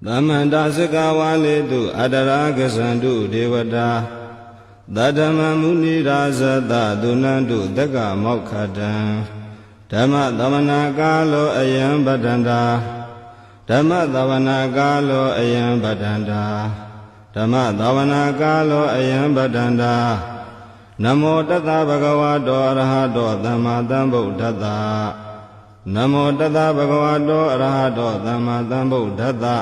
Damanta Sikawali tu Adaraga Sandu Devata Dadama Muni Razada Dunandu Daga Mokkatan Dhamma Davana Kalo Ayam Badanda Dhamma Davana Kalo Ayam Badanda Dhamma Davana Kalo Ayam Badanda Namo Tata Bhagavato Arahato Dhamma Sambuddhassa Namo Tata Bhagavato Arahato Dhamma Sambuddhassa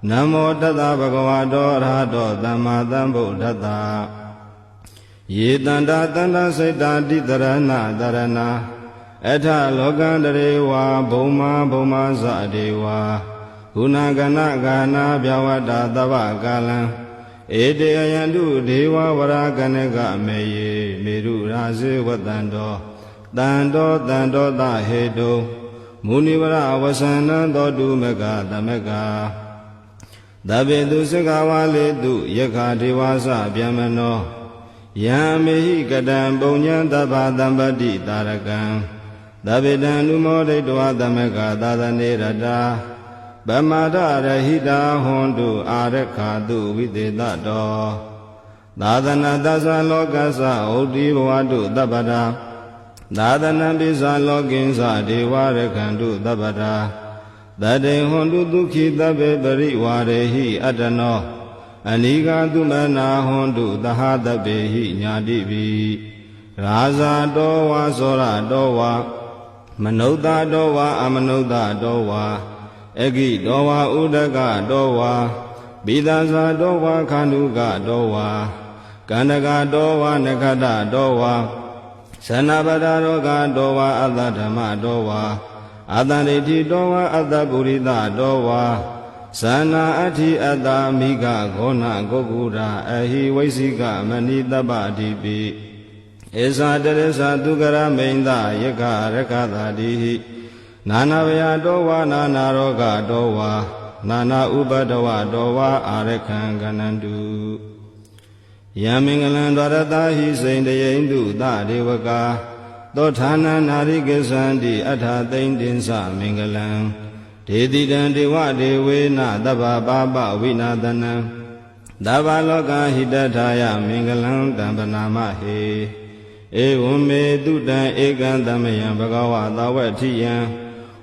Namo Tata Bhagavato Arahato Dhamma Sambuddhassa Ye Tanda Tanda Saita Ditarana Dharana Etha Lokandarewa Bhoma Bhoma Sadewa Gunagana Gana Bhyavata Tava Kalam Ede Ayandu Deva Varakaneka Meye Meru Rase Vatando Tando Tando Tahedo Munivara Vasana Dodu Mega Damega Dabedu Sikawali tu Yaka Devasa Vyamano Yamehi Kadam Bunyan Daba Dambadi Tarakan Dabedan Lumode Dua Damega Dadane Rada Bamada Rahida Hondu Arekadu Videda Do Dadana Dasa Lokasa Odi Wadu Dabada Dadana Bisa Loginsa Dewarekandu Dabada Dade Hondu Dukhi Dabe Bari Warehi Adano Aniga Dumana Hondu Dahadabehi Nyadibi Raza Dowa Sora Dowa Manoda Dowa Amanoda Dowa Egi Dowa Udaga Dowa Bidasa Dowa Kanuga Dowa Kandaga Dowa Nekada Dowa Sanabada Roga Dowa Adadama Dowa Adaniti Dowa Adaburida Dowa Sana Ati Adamiga Gona Gogura Ahi Vaisika Manidaba Dibi Esa Teresa Dugara Menda Yaka Rekada Dihi Nana Vaya Dowa Nana Roga Dowa Nana Ubadawa Dowa Arekan Ganandu Yamingalan Dwaratahi Saindayendu Da Devaka Dotana Narikesandi Atha Tindinsa Mingalan Dedidan Dewa Devena Daba Baba Vinadana Daba Loka Hidataya Mingalan Dambanama He Evume Dudan Ekandamayan Bhagava Dawatiyan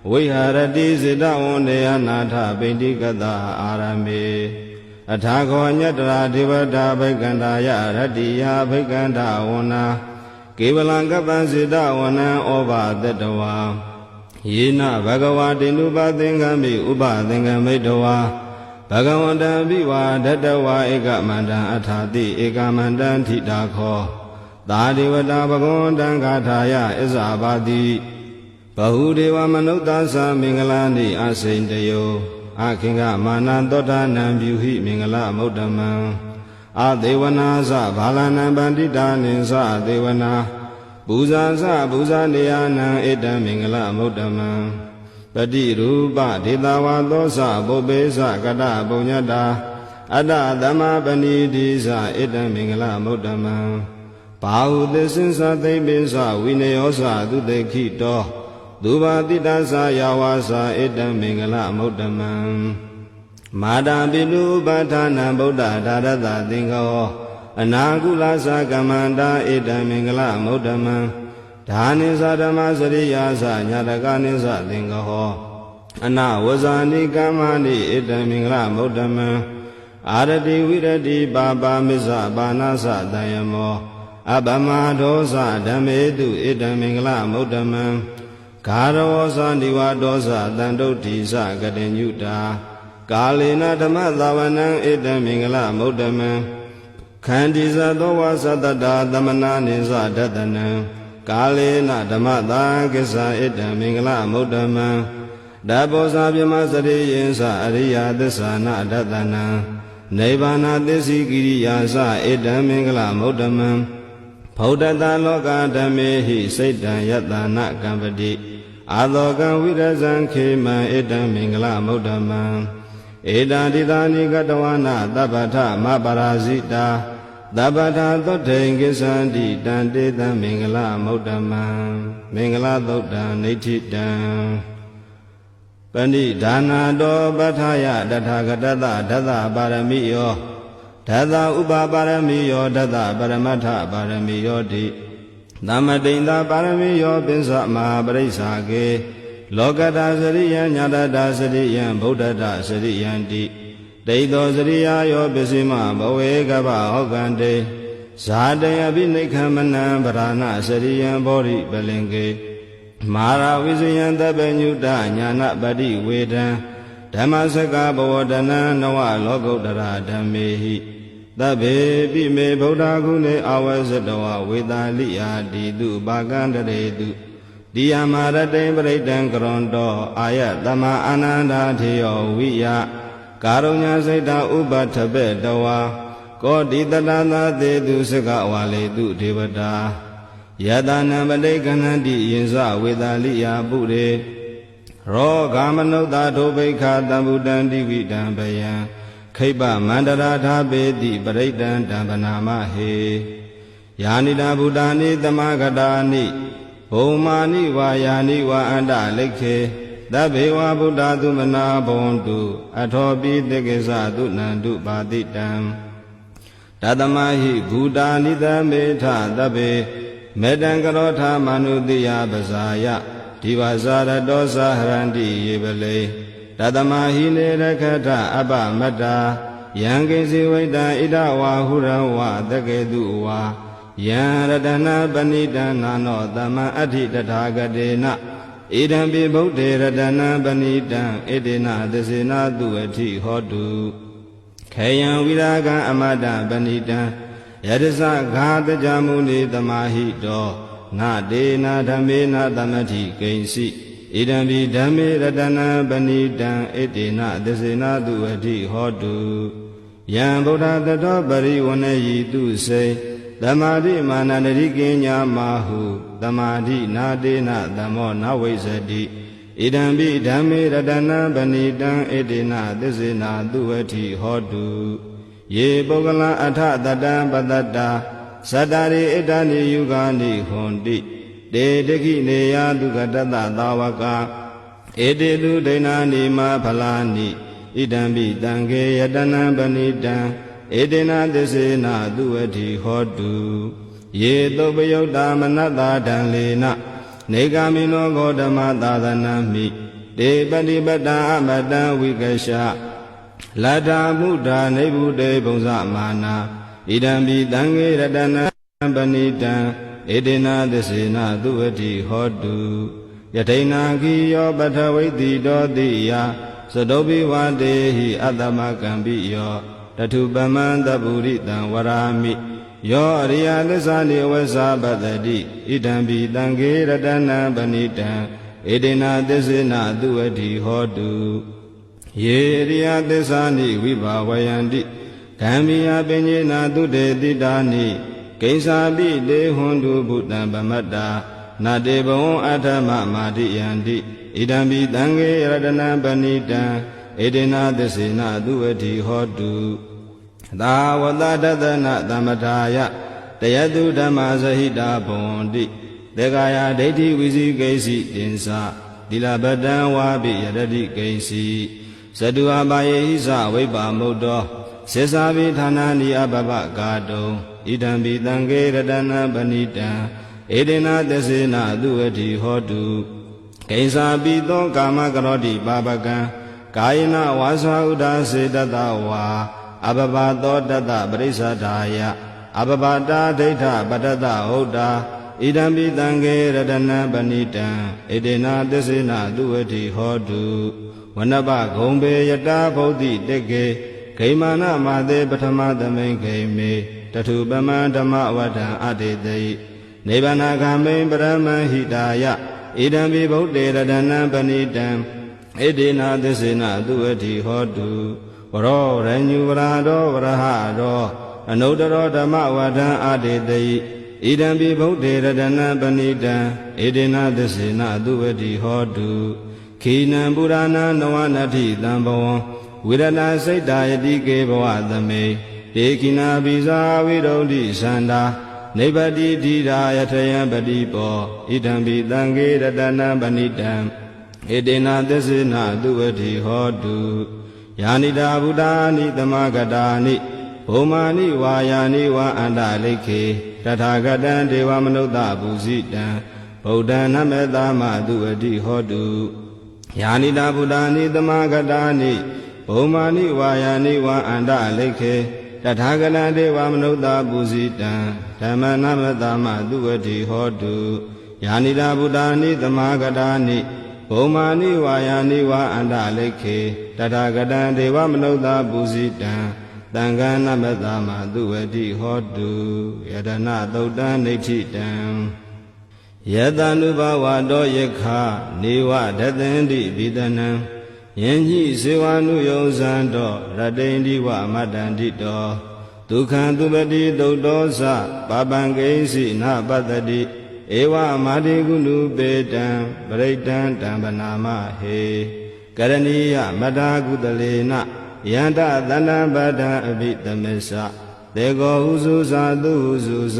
Viharati Siddha Ondeya Natha Bindikata Arame Athako Nyatra Devata Bhaikandaya Ratiya Bhaikanda Wana Kevalangapa Siddha Wana Oba Tetawa Yena Bhagavati Nupathingami Upathingami Dawa Bhagavanta Viva Datawa Ekamanda Athati Ekamanda Thidakho Dadevata Bhagavanta Gathaya Isabati Bahudeva Manutasa Mingalani Asintayo Akinga Manandota Nambyuhi Mingala Muddhamam Adevana Sa Bhalana Bandita Ninsa Devana Buza Sa Buza Niyana Eda Mingala Muddhamam Pati Rupa Ditawa Dosa Bobesa Kata Bunyata Ada Dhamma Paniti Sa Eda Mingala Muddhamam Bahudesinsa Tebisa Vineyosa Dudekito Duba Titasa Yawasa Eda Mingala Muddhamam Mada Bidu Bhatana Buddha Dadata Tingaho Anakulasa Kamanda Eda Mingala Muddhamam Dhanisa Dhammasariyasa Nyatakanisa Tingaho Anawasani Kamani Eda Mingala Muddhamam Arati Virati Baba Misa Banasa Dayamo Abama Dosa Dhametu Eda Mingala Muddhamam Karavosa Nivadosa Dandotisa Gadenyuta Kalina Dhamma Dhavanam Eda Mingala Muddhamam Khandisa Dowa Satata Dhammana Nisa Datanam Kalina Dhamma Dhagisa Eda Mingala Muddhamam Dabosa Bhyamasari Yinsa Ariya Dhisana Datanam Nibbana Disi Kiriyasa Eda Mingala Muddhamam Bhaudata Loka Dhammehi Saita Yatana Kampati Adhokan Virazan Khema Eda Mingala Muddhamam Eda Didani Gatawana Dabata Mabarazita Dabata Dotenggisandi Dandeta Mingala Muddhamam Mingala Dutta Nithitam ဏိဒါနာတောပဋ္ဌာယတထာဂတတဒသပါရမိယောဒသဥပပါရမိယောဒသပရမတ္ထပါရမိယောတိသမတိန်သာပါရမိယောပိစ္ဆမဟာပရိစ္ဆာကေလောကတာစရိယံညာတတာစရိယံဗုဒ္ဓတာစရိယံတိဒိဋ္ဌောစရိယာယောပစ္စည်းမဘဝေကဗဟောကံတေဇာတေအဘိနိခမနံဗရာဏစရိယံဘောရိပလင်ကေမာရဝိဇယံတပညုတညာနပတိဝေဒံဓမ္မစကဘဝတနံနဝလောကုတ္တရာဓမ္မေဟိသဗ္ဗေပိမေဗုဒ္ဓဂုဏေအဝဇ္ဇတဝဝေတာလိယာတိတုဘာကံတရေတုတိယမရတေပရိတံကရွန်တောအာယတမအာနန္ဒာထေယောဝိယကာရုညစိတ်တာဥပထပေတဝါကောတိတတသာသေတုစကဝါလေတုဒေဝတာယတနာပတိကဏ္ဍိယင်္စဝေတာလိယာပုရေရောဂမနုဿာဒုဗိခာတံဗုတံတိဝိတံဘယံခိပမန္တရာထာပေတိပရိတံတံပနာမဟေယာနိတာဗုဒာနိသမဂတာနိဘုံမာနိဝါယာနိဝါအန္တလိခေသဗ္ဗေဝဗုဒ္ဓသုမနာဘွန်တုအထောပိတေကိသသုနန္တုပါတိတံတသမဟိဘူတာနိသမေထသဗ္ဗေမေတံကရောထာမနုတိယပဇာယဒီဝဇာရတောသဟရန္တိယေပလေတသမဟိနေရခထအပမတ္တာယံကိစီဝိတံဣဒဝါဟုရဝသကေတုဝါယံရတနာပဏိတံနာနောသမံအဋ္ဌိတထာဂတေနဣဒံပိဗုဒ္ဓေရတနာပဏိတံဣတိနသစေနာတုအဋ္ဌိဟောတုခေယံဝိရာဂံအမတပဏိတံယတသဂါတကြမုနိသမာဟိတောနာတေနာဓမ္မေနာသမတိကိဉ္စီဣဒံပိဓမ္မေရတနာပဏိတံဣတိနသစေနာတုအဋ္ဌိဟောတုယံဗုဒ္ဓတတောပရိဝဏယိတုစေသမာဓိမာနန္တိကိညာမဟုသမာဓိနာတေနသမောနဝိဇ္ဇတိဣဒံပိဓမ္မေရတနာပဏိတံဣတိနသစ္စေနာသူဝတိဟောတုယေပုဂ္ဂလအထတတံပတတ္တာသတ္တရိဣဒာနိယုဂာနိဟွန်တိတေတခိနေယတုကတတသာဝကဧတေတုဒိဏာနိမဖလာနိဣဒံပိတံခေယတနံပဏိတံဧတေနသစ္စေနာသူဝတိဟောတုယေသုပယုတ်တာမနတ္တာဒံလေနနေဂာမိနောဂေါတမသာသနမိတေပတိပတ္တာအမတံဝိကရှလတ္ထာမုဒ္ဒာနိဗ္ဗုတေဘုံဇမာနာဣဒံပိတံခေရတနံပဏိတံဧတေနသစ္စေနာသူဝတိဟောတုယထိနာခိယောပထဝိတိတောတိယသတုပိဝတေဟိအတ္တမကံပိယောတထုပမံတပုရိတံဝရာမိယောအရိယသစ္စာနိဝဇ္ဇပတ္တိဣဒံပိတံခေရတနံပဏိတံဧတေနသစ္စေနာသူဝတိဟောတုယေရိယသစ္စာနိဝိဘာဝယန္တိဓမ္မိယပညေနာတုတေတိတာနိကိဉ္စာပိတေဟွန်တုဘုတ္တံပမတ္တာနာတေဘဝံအထမမာတိယန္တိဣဒံပိတံခေရတနံပဏိတံဧတေနသစ္စေနာသူဝတိဟောတုသာဝတတသနသမထာယတယတုဓမ္မဇဟိတာဘွန်တိသေကာယဒိဋ္ဌိဝိဇိကိစီတင်္စာသီလပတံဝါပိယရတိကိစီဇတုအပါယေဟိသဝိပ္ပါမုတ်တောစေစာပိဌာနာနိအပပကာတုံဣဒံပိတံခေရတနာပဏိတံဧတေနသစ္စေနာသူဝတိဟောတုကိဉ္စာပိသောကာမကရောတိပါပကံကာယနာဝါစာဥဒ္ဒါစေတတဝါအပပသောတတပရိစ္ဆဒာယအပပတာဒိဋ္ဌပတတဟုတ်တာဣဒံပိတံခေရတနာပဏိတံဣတေနသစ္စေနာသူဝတိဟောတုဝနပဂုံပေယတာဘုဒ္ဓိတေကေဂိမာနမာသေပထမသမိန်ဂိမေတထုပမံဓမ္မဝဒံအတေတိနိဗ္ဗာနဂမိန်ပရမဟိတာယဣဒံပိဗုဒ္ဓေရတနာပဏိတံဣတေနသစ္စေနာသူဝတိဟောတုဝရောရညုဝရာတောဝရဟတောအနုတ္တရောဓမ္မဝဒံအတေတိဣဒံပိဗုဒ္ဓေရတနာပဏိတံဣတေနသစ္စေနာသူဝတိဟောတုခိနံပုရာဏနဝနတ္ထိတံဘဝံဝိရဏစိတ်တာယတိကေဘဝသမေတေခိနာပိဇာဝိရုဒ္ဓိသန္တာနိဗ္ဗတိဓိရာယထယံပတိပောဣဒံပိတံခေရတနာပဏိတံဣ ဧတေနသစ္စေနသူဝတိဟောတုယာနိတာဗုဒ္ဓာနိသမဂတာနိဘုံမာနိဝါယာနိဝါအန္တလိခေတထာဂတံဒေဝမနုဿပုဇိတံဗုဒ္ဓံနမေတ္တာမသူဝတိဟောတုယာနိတာဗုဒ္ဓာနိသမဂတာနိဘုံမာနိဝါယာနိဝါအန္တလိခေတထာဂတံဒေဝမနုဿပုဇိတံဓမ္မနမေတ္တာမသူဝတိဟောတုယာနိတာဗုဒ္ဓာနိသမဂတာနိဘုံမာနိဝါယာနိဝါအန္တလိခေတထာဂတံဒေဝမနုဿပုဇိတံသံဃာနမတ္တမသူဝတိဟောတုယတနာသုတ်တံနိဋ္ဌိတံယတ ानु ဘဝတောယခနေဝဒသန္တိဘိဒနံယင်ညိစေဝ ानु ယုံဇံတောရတိန္ဒီဝမတ္တန္တိတောဒုက္ခံသူပတိသုတ်တောသပပံကိဉ္စီနပတ္တိဧဝမာတိကုဏုပေတံပရိတံတံပနာမဟေကရဏီယမတာကုတလေနယန္တသန္တပတ္တံအဘိတမေသသေကောဟုစုဇာသူဟုစုဇ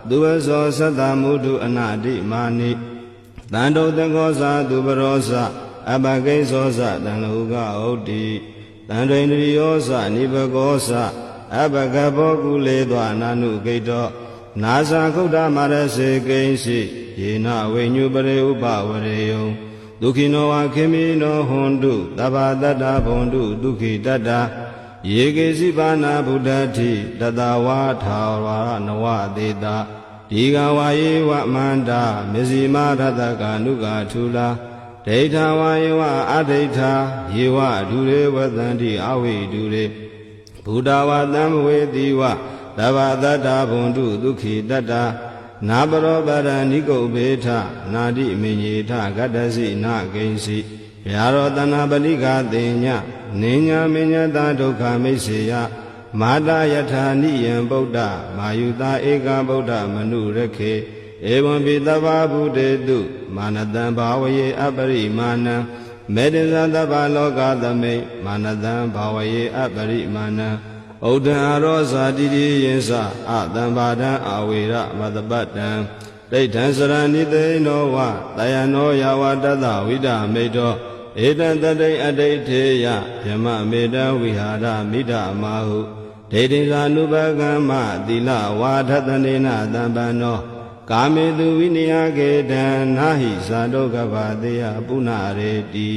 သူဝဇောသတ္တမုဒုအနာတိမာနိတန္တုတကောဇာသူပရောဇအပကိဇောဇတံလောကဩတိတန္တိန္ဒရိယောဇနိဘကောဇအပကဘောကုလေသောအနာနုဂိတောနာဇာခုဒ္ဓမာရစေကိဉ္စီယေနဝိညုပရိဥပဝရေယံဒုခိနောဝခေမိနောဟွန်တုတဗ္ဗတတ္တဘွန်တုဒုခိတတ္တယေကေစီပါဏဗုဒ္ဓတိတတဝါထာဝရနဝသေတာဒီဃဝါယေဝမန္တာမေဇိမာရတကာနုကာထူလာဒိဋ္ဌဝါယေဝအဒိဋ္ဌာယေဝဒုရေဝသန္တိအဝိဒုရေဘုဒ္ဓဝါသံဝေတိဝတဗ္ဗတတ္တဘွန်တုဒုခိတတ္တနာပရောပရဏိကုတ်ဘေထနာတိမေညေထဂတ္တစီနာကိဉ္စီဗျာရောတနာပလိကာတေညနိညာမေညတာဒုက္ခမိတ်စေယမာတာယထာနိယံဗုဒ္ဓမာယုတာဧကဗုဒ္ဓမနုရခေဧဝံပိတဗ္ဗဗုတေတုမာနတံဘာဝယေအပရိမာဏံမေတ္တဇတဗ္ဗလောကသမိတ်မာနတံဘာဝယေအပရိမာဏံဩဒံအရောဇာတိတိယင်္စအတံဘာဒံအဝေရမတပတ္တံဒိဋ္ဌံစရဏိတေနောဝတယနောယဝတတဝိဒမေတောဧတံတတိအဋိဋ္ဌေယယမမေတံဝိဟာရမိဒမာဟုဒိဋ္ဌိသာနုပကမ္မသီလဝါထတနေနသံပန္နောကာမေတုဝိနယကေတံနာဟိဇာတောကဗတေယပုဏ္ဏရေတိ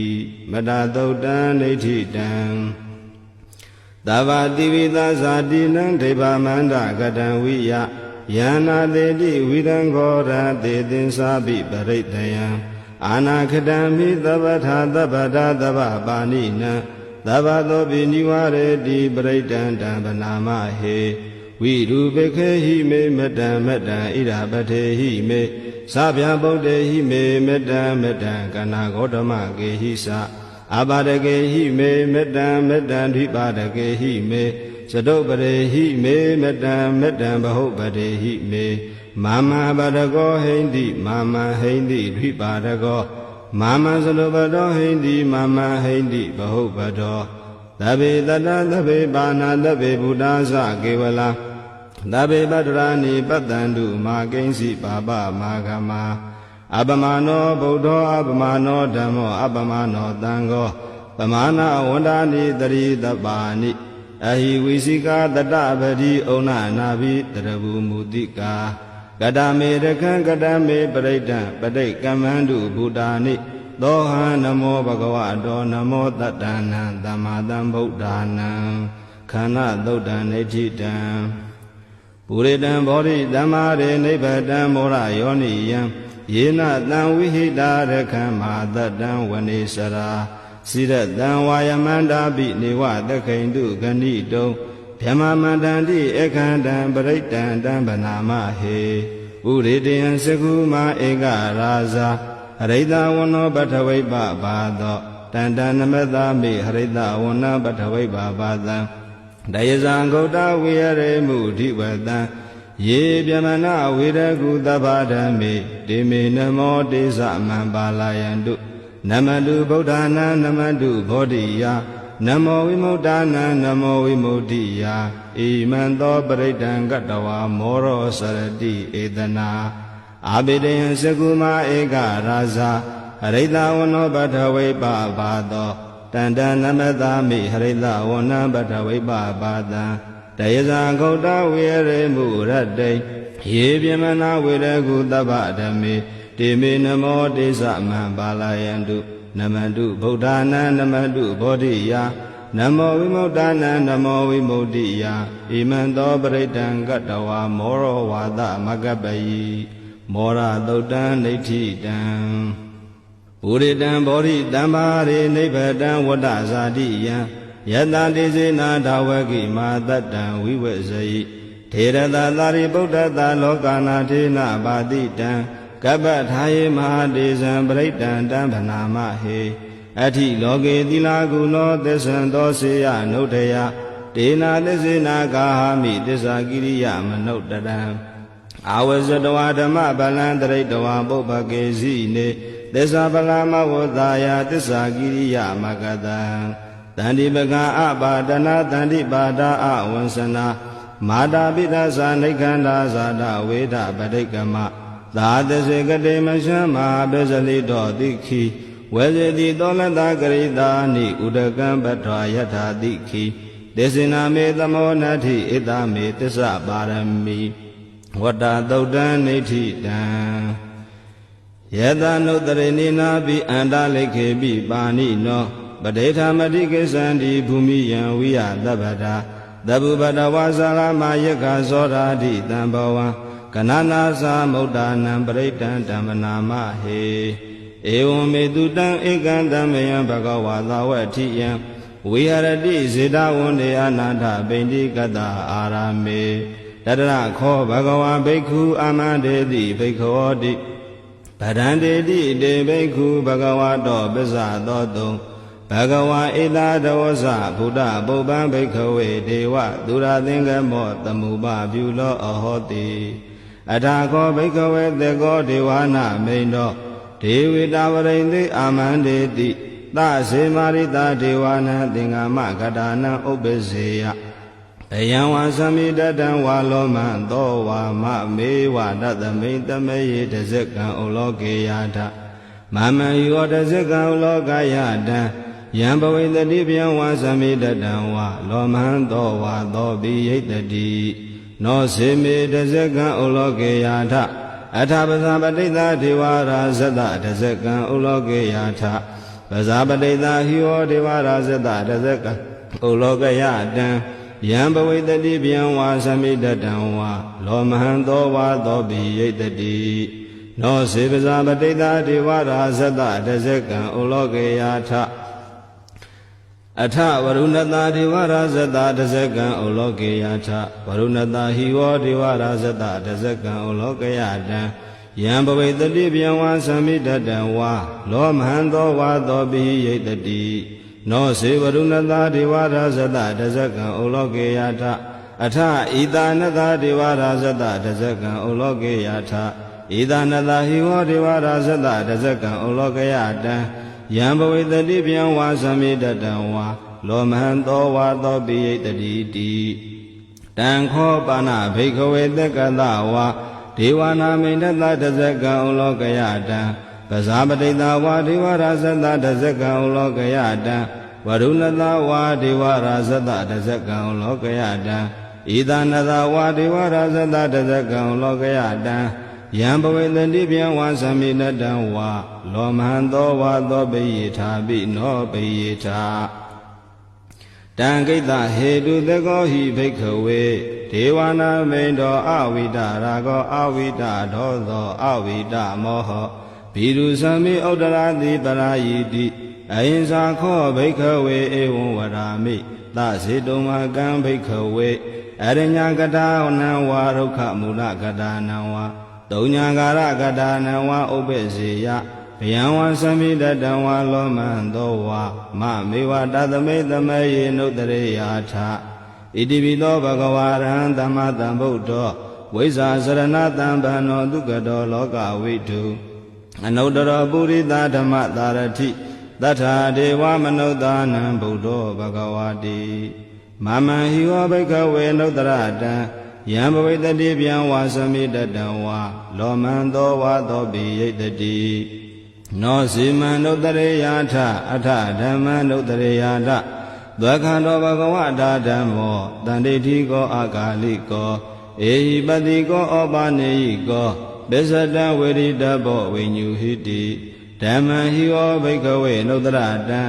မတသုတ်တံနိဋ္ဌိတံသဗ္ဗတိဝိသဇာတိနံဒေဗမန္တကတံဝိယယန္နာတေတိဝိရံခောရတေသင်္စာပိပရိတယံအာနာခတံမိသဗ္ဗထာသဗ္ဗတာသဗ္ဗပါဏိနံသဗ္ဗသောပိနိဝရေတိပရိတံတံပနာမဟေဝိရူပခေဟိမေမတံမတံဣဒပထေဟိမေသဗ္ဗဗုဒ္ဓေဟိမေမတံမတံကနာဂေါတမကေဟိသအပါဒကေဟိမေမတံမတံဓိပါဒကေဟိမေသတုပရေဟိမေမတံမတံဘဟုပတေဟိမေမာမပါဒကောဟိန္တိမာမဟိန္တိဓိပါဒကောမာမသလုပတောဟိန္တိမာမဟိန္တိဘဟုပတောသဗ္ဗေတတသဗ္ဗေပါဏသဗ္ဗေဘုဒ္ဓသကေဝလာသဗ္ဗေပတ္တရာနိပတ္တန္တုမာကိဉ္စီပါပမာဂမအပမနောဗုဒ္ဓောအပမနောဓမ္မောအပမနောသံဃောပမာဏဝန္ဒာနိတရိတပါဏိအဟိဝိစိကာတတပတိဩနနာဘိတရဘူမူတိကာကတမေရခံကတမေပရိဒံပဋိကမ္မန္တုဘုဒ္ဓာနိသောဟံနမောဘဂဝတောနမောတတ္တနံသမ္မာသမ္ဗုဒ္ဓာနံခန္ဓာသုတ်တံနိဋ္ဌိတံပုရိတံဘောဓိသမ္မာရေနိဗ္ဗတံမောရယောနိယံယေနတံဝိဟိတာရခံမာတတ္တံဝနေစရာစိရတံဝါယမန္တာပိနေဝသခိန္တုဂဏိတုံဗြဟ္မမန္တန္တိအခန္တံပရိတံတံဗနာမဟေဥရိတယံစကုမာဧကရာဇာဟရိတဝနောပထဝိပဘာသောတန္တနမတမိဟရိတဝနပထဝိပဘာသံတယဇံဂௌတဝိရရေမုဓိဝတံယေပြမနာဝိရကုသဗ္ဗဓမ္မေတေမေနမောတေသမံပါလာယန္တုနမတုဗုဒ္ဓနာနမတုဘောဓိယနမောဝိမု ddha နာနမောဝိမု ddhi ယဣမံသောပရိဒံကတဝါမောရောစရတိဧတနာအာဘိဒယံစကုမာဧကရာဇာ ရိတဝနောပထဝိပါပါသောတန္တနမသာမိဟရိတဝနံပထဝိပါပါတံတယဇာဂௌတဝေရေမုရတ္တိယေပြမနာဝေရကုသဗ္ဗဓမ္မေတေမေနမောတေသမံပါဠယန္တုနမန္တုဗုဒ္ဓနာနမန္တုဘောဓိယနမောဝိမု ṭ နံနမောဝိမု ṭိယဣမံသောပရိတံကတ္တဝါမောရောဝါသမကပ္ပယိမောရသုတ်တံဒိဋ္ဌိတံပုရိတံဘောဓိတံပါရိနိဗ္ဗတံဝတ္တဇာတိယံယတတိစေနာဓဝကိမာတတံဝိဝေဇယိထေရတသာရိပုတ္တတလောကနာထေနပါတိတံကပ္ပထာယေမဟာတေဇံပရိတံတံဗနာမဟေအဋ္ဌိလောကေသီလာကုနောသစ္ဆံသောစေယနုဋ္ဌယတေနာသစ္စေနာကာဟာမိသစ္စာကိရိယမနုဋ္ဌတံအာဝဇတဝါဓမ္မဗလံတရိတဝါပုပ္ပကေစီနေသစ္စာပလာမဝသာယသစ္စာကိရိယမကတံတန္တိပကံအပါဒနာတန္တိပါဒအဝံစနာမာတာပိသဇာနိခန္ဓာဇာတဝေဒပဋိကမသာသစေကတိမရှမ်းမဟာပစ္စလိတောတိခိဝေဇေတိသောလတဂရိတာနိဥဒကံပထွာယထာတိခိသေစင်နာမေသမောနတ္ထိဣတမေသစ္စာပါရမီဝတ္တသုတ်တံနိဋ္ဌိတံယေတနုတရိနိနာပိအန္တလိခေပိပါဏိနောပဋိဌာမတိကိသန္တိဘူမိယံဝိယသဗ္ဗတာသဗ္ဗပတဝါဇာလမယက္ခဇောရာတိတံဘဝံကနနာသမုဒ္ဒနံပရိတံဓမ္မနာမဟေဧဝံမေတုတံဧကံဓမ္မယံဘဂဝါသာဝတိယံဝိဟရတိဇေတဝန္တေအနန္တပိန္တိကတအာရမေတတရခောဘဂဝါဘိက္ခုအာမန္တေတိဘိက္ခောတိဗဒန္တေတိတေဘိက္ခုဘဂဝါတောပစ္ဆသောတုံဘဂဝါဧတာတဝဇဘုဒ္ဓပုပ္ပံဘိက္ခဝေဒေဝသူရသင်္ကမောသမုပပြုလောအဟောတိအထာခောဘိက္ခဝေသေကောဒေဝနာမိန်တော်ဒေဝိတာဝရိန္တိအာမန္တေတိသစေမာရိတာဒေဝနာသင်္ဃမကတာနံဥပ္ပစေယအယံဝါသမိတတံဝါလောမံသောဝါမမေဝတသမိတမေယေတဇကံဩလောကေယထမမံယောတဇကံဩလောကယတံယံဘဝိတတိဗျံဝါသမိတတံဝါလောမံသောဝါသောပိယိတတိနောစေမေတဇကံဩလောကေယထအထပဇာပတိတဒေဝရာဇတတဇကံဩလောကေယထပဇာပတိတဟိဝဒေဝရာဇတတဇကံဩလောကယတံယံဘဝိတတိဗျံဝါသမိတတံဝါလောမဟံသောဝါသောပိယိတတိနောစေပဇာပတိတဒေဝရာဇတတဇကံဩလောကေယထအထဝရုဏတာဒေဝရာဇတတဇကံဩလောကေယထဝရုဏတာဟိဝဒေဝရာဇတတဇကံဩလောကယတံယံဘဝိတတိဗျံဝါသမိတတံဝါလောမဟံသောဝါသောပိယိတတိနောစေဝရုဏတာဒေဝရာဇတတဇကံဩလောကေယထအထဣတာနတာဒေဝရာဇတတဇကံဩလောကေယထဣတာနတာဟိဝဒေဝရာဇတတဇကံဩလောကယတံယံဘဝိတတိဗျံဝါသမိတတံဝါလောမဟံသောဝါသောပိယိတတိတိတံခောပါဏဘိက္ခဝေသက္ကတဝါဒေဝနာမိန္ဒတတဇကံဩလောကယတံပဇာပတိတဝါဒေဝရာဇတတဇကံဩလောကယတံဝရုဏတဝါဒေဝရာဇတတဇကံဩလောကယတံဣဒနတဝါဒေဝရာဇတတဇကံဩလောကယတံယံဘဝေတတိဗျံဝါသမိနတံဝါလောမဟံသောဝါသောပိယေထာပိနောပိယေထာတံကိတ္တဟေတုသကောဟိဘိက္ခဝေဒေဝနာမိန်တော်အဝိတရာဂောအဝိတဒောသောအဝိတမောဟဘိရုသမိဥဒ္ဒရာတိပရာယိတိအဟိံစာခောဘိက္ခဝေဧဝံဝရာမိသစေတုံမကံဘိက္ခဝေအရညကတာနံဝါဒုက္ခမူလကတာနံဝါတုံညာကာရကတာနံဝါဥပ္ပစေယဗျံဝါသမိတတံဝါလောမံသောဝါမမေဝတသမိတမေယေနုတရေယာထဣတိပိသောဘဂဝါရဟံသမ္မာသမ္ဗုဒ္ဓောဝိဇ္ဇာစရဏတံဗန္နောဒုက္ကတောလောကဝိတုအနုတ္တရောပုရိသဓမ္မသာရတိသတ္ထာဒေဝမနုဿာနံဗုဒ္ဓောဘဂဝါတိမမံဟိဝဘိက္ခဝေနုတ္တရတံယံဘဝိတတိဗျံဝါသမိတတံဝါလောမံသောဝါသောပိယိတတိ နောစီမံနုတ္တရေယာထအထဓမ္မနုတ္တရေယာထသက္ခန္တောဘဂဝတာဓမ္မောတန္တိတိကောအာဂါလိကောဧဟိပတိကောဩပါနေဟိကောပစ္စတံဝေရိတဘောဝိညုဟိတိဓမ္မံဟိဝဘိကဝေနုတ္တရတံ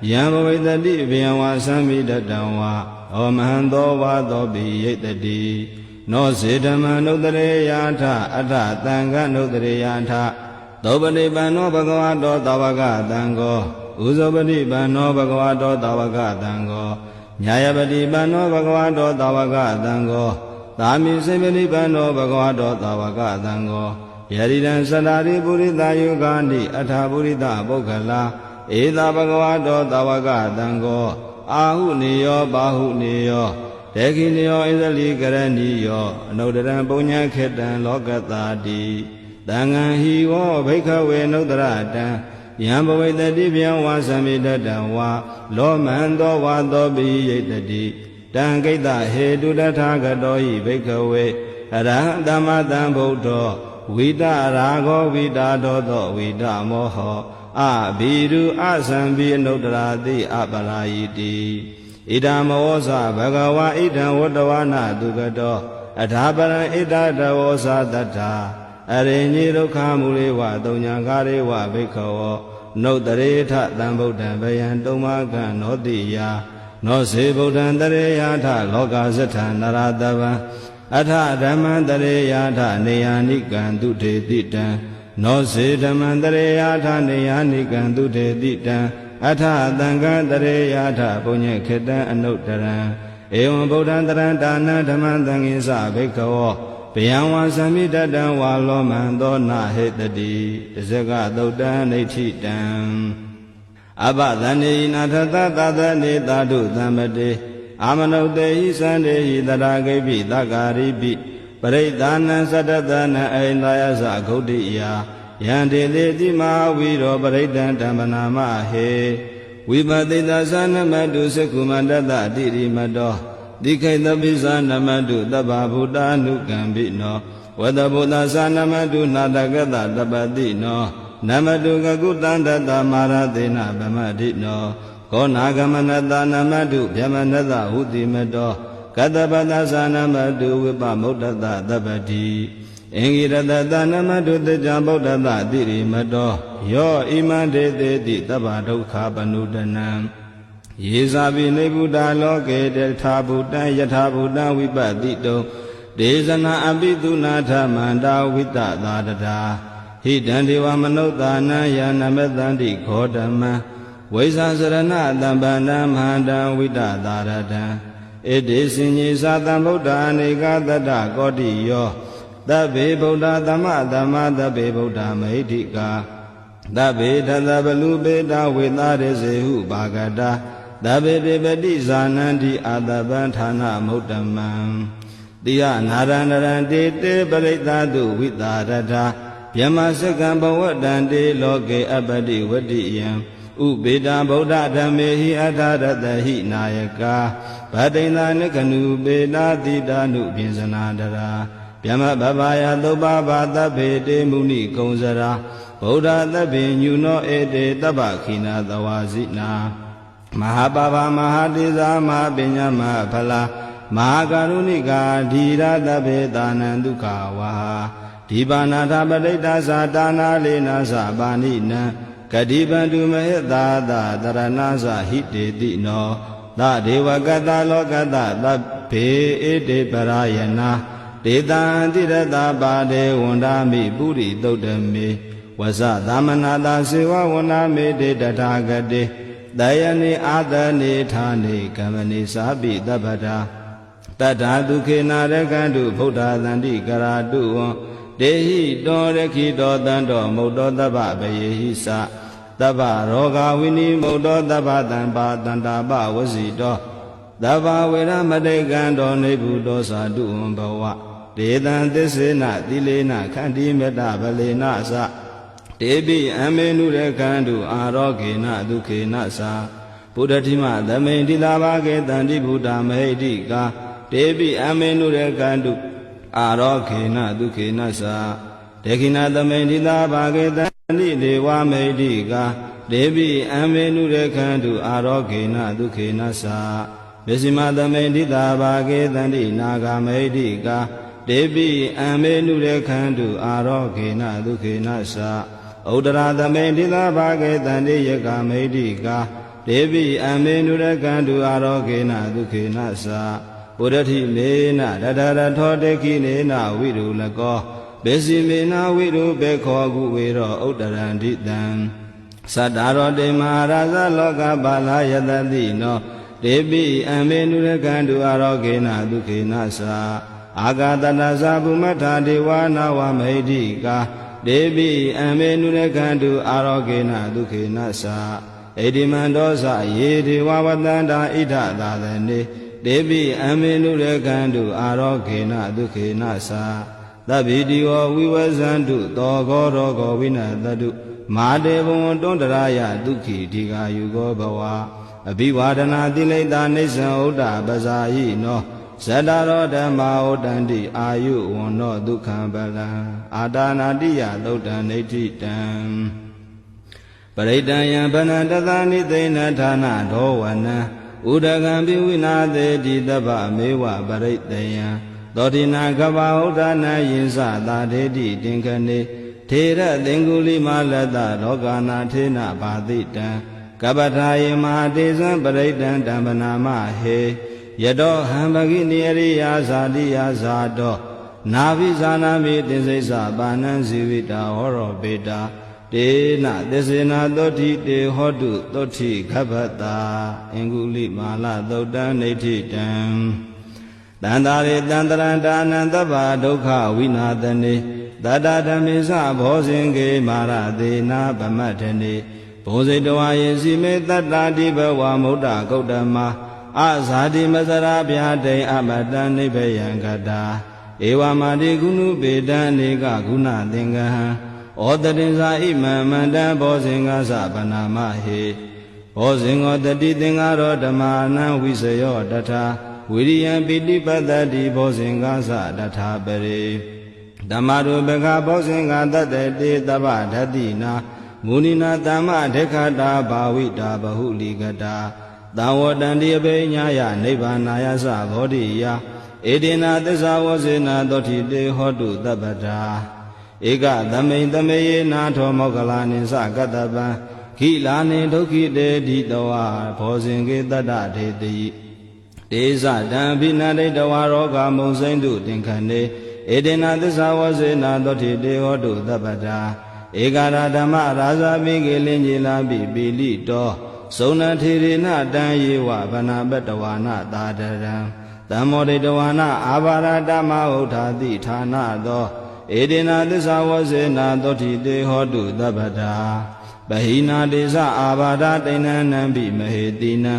ယံဘဝိတတိဘယံဝါသံမိတတံဝါဩမဟံသောဝါသောပိယိတတိနောစေဓမ္မနုတ္တရေယာထအထသံဃနုတ္တရေယာထသောပတိပန္နောဘဂဝတောသာဝကသံဃောဥဇောပတိပန္နောဘဂဝတောသာဝကသံဃောညာယပတိပန္နောဘဂဝတောသာဝကသံဃောသာမိစေပတိပန္နောဘဂဝတောသာဝကသံဃောယရိတံသတ္တာရိပုရိသယုဂာနိအထာပုရိသပုဂ္ဂလာဧသာဘဂဝတောသာဝကသံဃောအာဟုနေယောဘာဟုနေယောဒေခိနေယောဣဇလိကရဏီယောအနုတ္တရံပုညံခေတံလောကတာတိသံဃံဟိဝောဘိက္ခဝေနုတ္တရတံယံဘဝိတတိဗျံဝါသမိတတံဝါလောမံသောဝါသောပိယိတတိတံကိတ္တဟေတုတထာဂတောဟိဘိက္ခဝေအရဟံသမ္မာသမ္ဗုဒ္ဓောဝိတရာဂောဝိတာဒောသောဝိတမောဟောအဘိရုအသံဘိအနုတ္တရာတိအပရာယိတိဣဒံမောဇဘဂဝါဣဒံဝတ္တဝနာတုကတောအထာပရံဣဒတဝောဇတတ္ထာအရိညိဒုက္ခမူလေဝတုံညာကာရေဝဘိက္ခဝောနုတ္တရေထသံဗုဒ္ဓံဗယံတုံမကံနောတိယနောစေဗုဒ္ဓံတရေယာထလောကဇထံနရတဗံအထဓမ္မံတရေယာထနေယာနိကံတုထေတိတံနောစေဓမ္မံတရေယာထနေယာနိကံတုထေတိတံအထသံဃံတရေယာထပုညေခေတံအနုတ္တရံဧဝံဗုဒ္ဓံတရံဒါနံဓမ္မံသံဃိသဘိက္ခဝောဘယံဝါသမိတတံဝါလောမံသောနာဟေတတိတဇဂသုတ်တံနေဋ္ဌိတံအဘသန္နေနာထသသသနေသာဓုသံမတေအာမနုတေဟိသန္တေဟိတရာဂိပိသက္ကာရိပိပရိဒာနံသတ္တသနံအိန္ဒယသဂုဋ္ဌိယာယံတေတိတိမဝီရောပရိဒံဓမ္မနာမဟေဝိပတိတသနမတုစကုမန္တတတိရိမတောတိခိတပိသနမတုတဗ္ဗဗုဒ္ဓ ानु ကံပိနောဝတ္တဗုဒ္ဓသနမတုနာတကတတပတိနောနမတုကကုတန္တတမာရသေနဗမတိနောကောနာဂမနတနမတုဗျမနတဟုတိမတောကတပတသနမတုဝိပမုဒ္ဒတတပတိအင်္ဂိရတတနမတုတေဇံဗုဒ္ဓတတိရိမတောယောဣမံဒေတေတိတဗ္ဗဒုက္ခပနုဒနံယေဇာပိနေဗုဒ္ဓလောကေတထာဗုဒ္ဓံယထာဗုဒ္ဓံဝိပတိတုံဒေဇနာအပိသုနာထမန္တာဝိတသာတတာဟိတံဒေဝမနုဿာနံယာနမတန္တိခောဓမ္မံဝိဇာစရဏတံပန္နမန္တံဝိတသာရတံဣတိစင်ကြီးသာတံဗုဒ္ဓအနေကတတကောတိယောသဗ္ဗေဗုဒ္ဓသမ္မာသမ္မာသဗ္ဗေဗုဒ္ဓမဟိတိကာသဗ္ဗေထသဗလူပေတဝေသာရစေဟုဘာဂတာသဗ္ဗေတေပတိဇာနန္တိအာတပံဌာနမုဒ္ဓမံတိယနာရဏရံတေတေပရိသတုဝိတာရထာဗျမစကံဘဝတံတေလောကေအပတိဝတိယံဥပေတံဗုဒ္ဓဓမ္မေဟိအထာရတဟိနာယကာဗတိန္ဒနကနုပေတာတိတာနုပြင်စနာတရာဗျမဘဗာယသုပ္ပဘာသဗ္ဗေတေမုနိကုံစရာဗုဒ္ဓသဗ္ဗေညုနောဧတေတဗ္ဗခိနာသဝါစိနာမဟာပါပမဟာတိဇာမဟာပညာမဟာဖလာမဟာကရုဏိကာဓီရသဗ္ဗေတာနံဒုက္ခဝါဒီပါဏာထပဋိတ္တသာတာနာလေနာသပါဏိနံကတိပန္တုမဟိတာသတရဏသဟိတေတိနောသဒေဝကတလောကတသဗ္ဗေဧတေပရာယနာဒေတံတိရတပါဒေဝန္ဒာမိပုရိသုတ်တမေဝဇသမနာတာစေဝဝန္ဒာမေတေတထာဂတေတယနိအာတနိဌာနိကမ္မနိသာပိတပ္ပတာတတ္ထာဒုခေနာရကန္တုဗုဒ္ဓသန္တိကရာတုဝံတေဟိတောရခိတောတန္တောမုတ်တောတပ္ပဗယေဟိသတပ္ပရောဂဝိနိမုတ်တောတပ္ပတံပါတန္တာပဝစီတောတပ္ပဝေရမတေကံတောနေဗုတောသာတုဝံဘဝဒေတံသစ္စေနသီလေနခန္တိမေတ္တဗလေနသတေပိအမေနုရကန္တုအာရောဂေနဒုခေနသာဘုဒ္ဓတိမသမိန်တိလာဘာကေတန္တိဘုဒ္ဓမဟိတိကာတေပိအမေနုရကန္တုအာရောဂေနဒုခေနသာဒေခိနသမိန်တိလာဘာကေတ နိဒေဝမေတိကာဒေဝိအမေနုရခန္တုအာရောဂေနဒုခေနသမစ္စည်းမသမိဋိတာဘာဂေတန္တိနာဂမေတိကာဒေဝိအမေနုရခန္တုအာရောဂေနဒုခေနသဥဒရာသမိဋိတာဘာဂေတန္တိယကမေတိကာဒေဝိအမေနုရခန္တုအာရောဂေနဒုခေနပုရတိမေနတတရထောတေခိနေနဝိရုလကောဘေစီမေနဝိရုဘေခောကုဝေရောဥတရန္တိတံသတ္တရောတေမဟာရာဇလောကပါဠယတတိနောဒေပိအမေနုရကန္တုအာရောဂေနဒုခေနအာဂတတသဗုမထာဒေဝနာဝမေတိကာဒေပိအမေနုရကန္တုအာရောဂေနဒုခေနဣတိမန္တောသယေဒေဝဝတန္တာဣဒသာသနေဒေပိအမေနုရကန္တုအာရောဂေနဒုခေနသဗ္ဗိတိဝဝိဝဇန္တုသောဂောရောဂောဝိနတတုမာတေဘဝံတွန္တရာယဒုက္ခိဒီဃာယုဂောဘဝအဘိဝါဒနာတိလိတာနိစ္စံဥဒ္ဒပဇာယိနောဇတ္တရောဓမ္မာဩတန္တိအာယုဝန္နောဒုက္ခံပလံအာတာနာတိယသုတ်တံနေဋ္ဌိတံပရိတံယံဗနတသနိသိဏဌာနဒောဝနံဥဒကံပိဝိနာသေတိတပ္ပမေဝပရိတယံသောတိနာကဗ္ဗဥဒ္ဒနာယင်္စသာဒေတိတင်ခနေထေရသင်္ကုလိမလတ္တလောကနာထေနဘာတိတံကပ္ပထာယေမဟာတေဇံပရိတံတံပနာမဟေယတောဟံပဂိနိရိယာဇာတိယဇာတောနာဘိဇာနာမိတင်စိစ္ဆပါဏံဇီဝိတာဟောရောပေတာတေနသစ္စေနာသောတိတေဟောတုသောတိခဗ္ဗတာအင်္ဂုလိမာလသုတ်တံနေဋ္ဌိတံတန္တာရေတန္တရံဒါနံသဗ္ဗဒုက္ခဝိနာသနေတတဓမ္မေသဘောဇင်ကေမာရသေနာဗမတ္ထနေဘောဇိတဝါယေစီမေတတ္တာတိဘဝမုဒ္ဒဂௌတမအဇာတိမစရာဗျာတိအမတံနိဗ္ဗယံကတာဧဝမာတိကုဏုပေတံနေကဂုဏသင်္ကဟံဩတတင်္ဇာဣမံမန္တံဘောဇင်္ဂသဗနာမဟေဘောဇင်္ဂောတတိသင်္ဃရောဓမ္မာနံဝိစယောတထာဝိရိယံပိဋိပတ္တိဘောဇင်္ဂသတထာပရိဓမ္မရူပကဘောဇင်္ဂတတတေတဗ္ဗဓတ္တိနာမုနိနာတမ္မဒေခတာဘာဝိတာဘဟုလိကတာသံဝတန္တိအပိညာယနိဗ္ဗာနာယသဘောဓိယဧတေနာသစ္စာဝဇေနာသောတိတေဟောတုတပ္ပတာဧကသမိန်သမေယေနာထောမောကလာနိသကတ္တပံခိလာနိဒုက္ခိတေတိတဝါဘောဇင်ကေတတ္တထေတိတေဇတံဘိနတိတဝါရောဂမုံစိမ့်တုတင်ခဏေဧတေနာသစ္စာဝဇေနာသောတိတေဟောတုတပ္ပတာဧကရာဓမ္မရာဇာပိကေလင်ကြီးလာပိပိလိတောသုဏထေရေနတံယေဝဗနာပတဝါနသာတရံတမ္မောတိတဝါနအာဘာရတမဥထာတိဌာနသောဧတေနာသစ္စာဝဇေနာသောတိတေဟောတုတပ္ပတာပဟိနာတေဇအာဘာဒတိဏနံပိမဟေတိနံ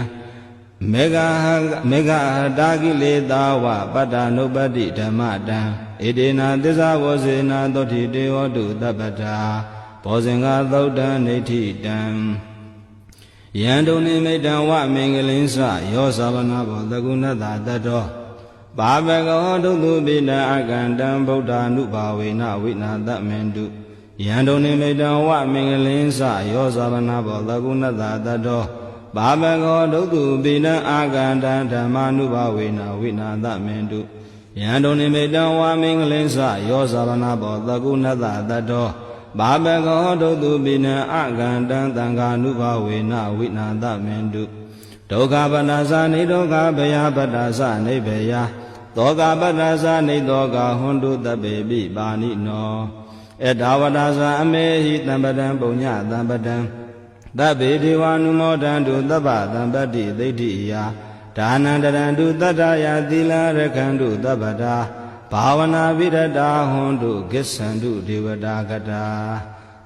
မေဃတာကိလေသာဝပတ္တနုပတ္တိဓမ္မတံဧတေနာသစ္စာဝဇေနာသောတိတေဟောတုတပ္ပတာဘောဇင်္ဂသုတ်တံနေဋ္ဌိတံယံတုန်နိမိတံဝမင်္ဂလင်းစယောသဗနာဘောသကုဏတတတောဘာဘဂဝတုတုပိတံအကန္တံဗုဒ္ဓ ानु ဘာဝေနဝိနာတမင်တုယံတုန်နိမိတံဝမင်္ဂလင်းစယောသဗနာဘောသကုဏတတတောဘာဘဂဝတုတုပိတံအကန္တံဓမ္မာနုဘာဝေနဝိနာတမင်တုယံတုန်နိမိတံဝမင်္ဂလင်းစယောသဗနာဘောသကုဏတတတောဘာဘဂဝတုတုပိနံအကန္တံသံဃာနုဘာဝေနဝိနာတမင်တုဒုက္ခပတ္တသနေဒုက္ခဘယပတ္တသနေဘယသောကပတ္တသနေသောကဟွန်တုတပေပိပါဏိနောဧတဝတ္တသအမေဟိတံပတံပုညတံပတံတဗ္ဗေဒေဝ ानु မောဒံတုသဗ္ဗသံပတ္တိသိဋ္ဌိယဒါနန္တရံတုတတ္တယသီလရခန္တုသဗ္ဗတာဘာဝနာပိရတာဟွန်တုကိစ္ဆန္တုဒေဝတာကတာ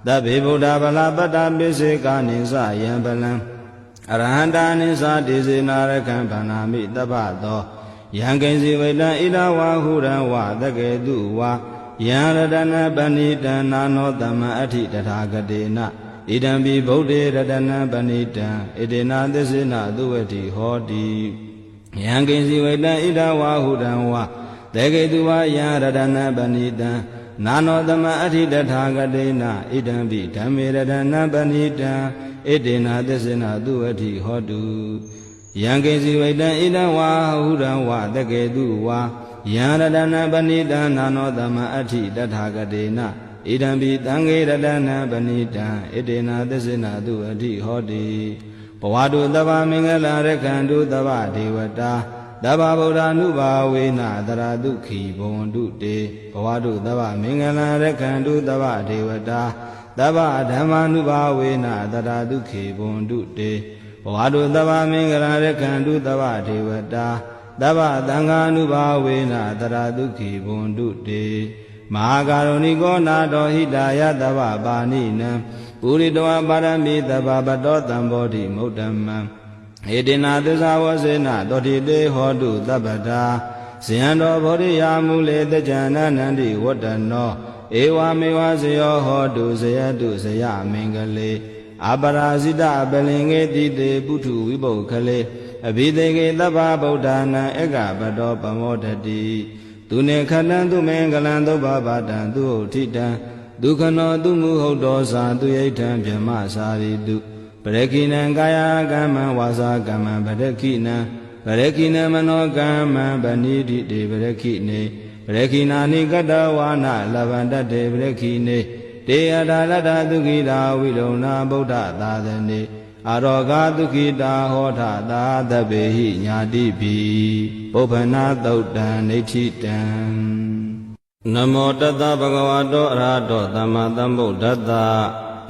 သဗ္ဗေဗုဒ္ဓဗလာပတ္တပိစေကာနိသယံပလံအရဟန္တာနိသဒေစေနာရကံဗန္နာမိတပ္ပသောယံကိဉ္စီဝိတံဣဒဝါဟုရံဝသကေတုဝါယံရတနပဏိတံနာနောတမ္မအဋ္ဌိတထာဂတေနဣဒံပိဗုဒ္ဓေရတနပဏိတံဣတေနာသစ္စေနသုဝတိဟောတိယံကိဉ္စီဝိတံဣဒဝါဟုရံဝသကေတုဝါယံရတနပဏိတံ နာနောသမအဋ္ဌိတထာဂတေနဣဒံပိဓမ္မေရတနာပဏိတံဣတေနသစ္စေနသူအဋ္ဌိဟောတုယံကိစီဝိတံဣဒံဝါဟုရံဝတကေတုဝါယံရတနာပဏိတံနာနောသမအဋ္ဌိတထာဂတေနဣဒံပိသံဃေရတနာပဏိတံဣတေနသစ္စေနသူအဋ္ဌိဟောတိဘဝတုသဗ္ဗမင်္ဂလာရခန္တုသဗ္ဗဒေဝတာသဗ္ဗဗုဒ္ဓ ानु ဘာဝေနသရတုခိဘဝန္တုတေဘဝတုသဗ္ဗမင်္ဂလာရခန္တုသဗ္ဗဒေဝတာသဗ္ဗဓမ္မာနုဘာဝေနသရတုခိဘဝန္တုတေဘဝတုသဗ္ဗမင်္ဂလာရခန္တုသဗ္ဗဒေဝတာသဗ္ဗသံဃာနုဘာဝေနသရတုခိဘဝန္တုတေမဟာကာရုဏိကောနာတောဟိတာယသဗ္ဗပါဏိနံပုရိတောပါရမိသဗ္ဗပတောတံဘောဓိမုဒ္ဓမံဧတေနသစ္စာဝစေနတောတိတေဟောတုသဗ္ဗတာဇယံတော်ဘောဓိယာမူလေတကြံနန္တိဝတ္တနောဧဝမေဝဇယောဟောတုဇယတုဇယမင်္ဂလေအပရာဇိတပလင်္ကေတိတေပုထုဝိပုခလေအဘိသေကေသဗ္ဗဗုဒ္ဓနာဧကပတောပမောတတိသူနေခတံသူမင်္ဂလံသုဘဗတံသူဥထိတံဒုက္ခနောသူမုဟုတ်တော်စာသူယိဋ္ဌံဗြဟ္မစာရိတုပရခိနံကာယကမ္မဝါစာကမ္မပရခိနံပရခိနမနောကမ္မဗဏိတိတေပရခိနေပရခိနာနိကတဝါနလဗန္တတေပရခိနေတေယထာလတ္တသုခိတာဝိလုံနာဗုဒ္ဓသာသနေအာရောဂသုခိတာဟောထသာသဗ္ဗေဟိညာတိပိပုပ္ပနာသုတ်တံနေဋ္ဌိတံနမောတတ္တဗဂဝတောအရဟတောသမ္မာသမ္ဗုဒ္ဓတ္တ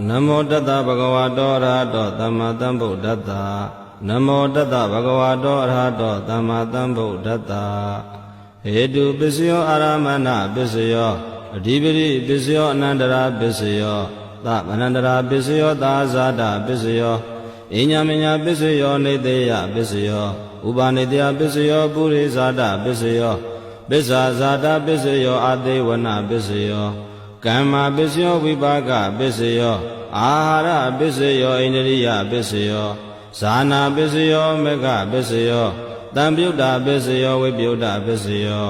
နမောတတ္တဗဂဝတောအရဟတောသမ္မာသမ္ဗုဒ္ဓတ္တနမောတတ္တဗဂဝတောအရဟတောသမ္မာသမ္ဗုဒ္ဓတ္တဟေတုပစ္စယောအာရမဏပစ္စယောအဓိပတိပစ္စယောအနန္တရာပစ္စယောသမနန္တရာပစ္စယောသာဇာတပစ္စယောအညမညာပစ္စယောနေတေယပစ္စယောဥပနေတယပစ္စယောပုရိဇာတပစ္စယောပစ္ဆာဇာတပစ္စယောအသေးဝနပစ္စယောကမ္မပစ္စယောဝိပါကပစ္စယောအာဟာရပစ္စယောဣန္ဒြိယပစ္စယောဇာနာပစ္စယောမေဃပစ္စယောတံပြုတ်တာပစ္စယောဝိပြုတ်တာပစ္စယော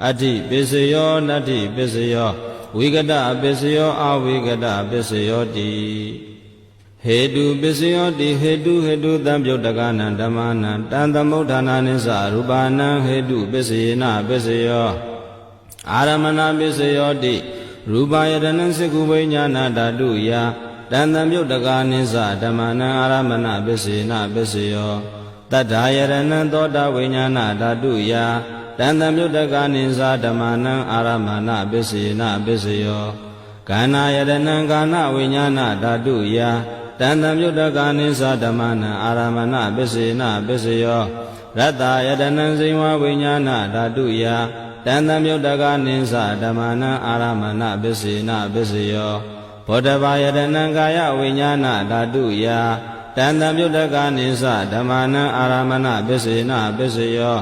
အဋ္ဌိပစ္စယောနတ္ထိပစ္စယောဝိကတပစ္စယောအဝိကတပစ္စယောတိဟေတုပစ္စယောတိဟေတုတံပြုတ်တကနံဓမ္မနံတံသမုဋ္ဌာနာနိသရူပနံဟေတုပစ္စယေနပစ္စယောအာရမဏပစ္စယောတိရူပယတနံစေကုဝိညာဏဓာတုယတံသမုဋ္ဌကနိသဓမ္မနံအာရမဏပစ္စယေနပစ္စယောတတ္ထာယရဏံသောတာဝိညာဏဓာတုယတံသမုဋ္ဌကနိသဓမ္မနံအာရမဏပစ္စယေနပစ္စယောကာနာယရဏံကာနဝိညာဏဓာတုယတံသမုဋ္ဌကနိသဓမ္မနံအာရမဏပစ္စယေနပစ္စယောရတ္တယတနံဇိဝဝိညာဏဓာတုယတံသမုဋ္ဌကနိသဓမ္မနံအာရမဏပစ္စယေနပစ္စယောဘောဓဘာယတနံကာယဝိညာဏဓာတုယတံသမုဋ္ဌကနိသဓမ္မနံအာရမဏပစ္စယေနပစ္စယော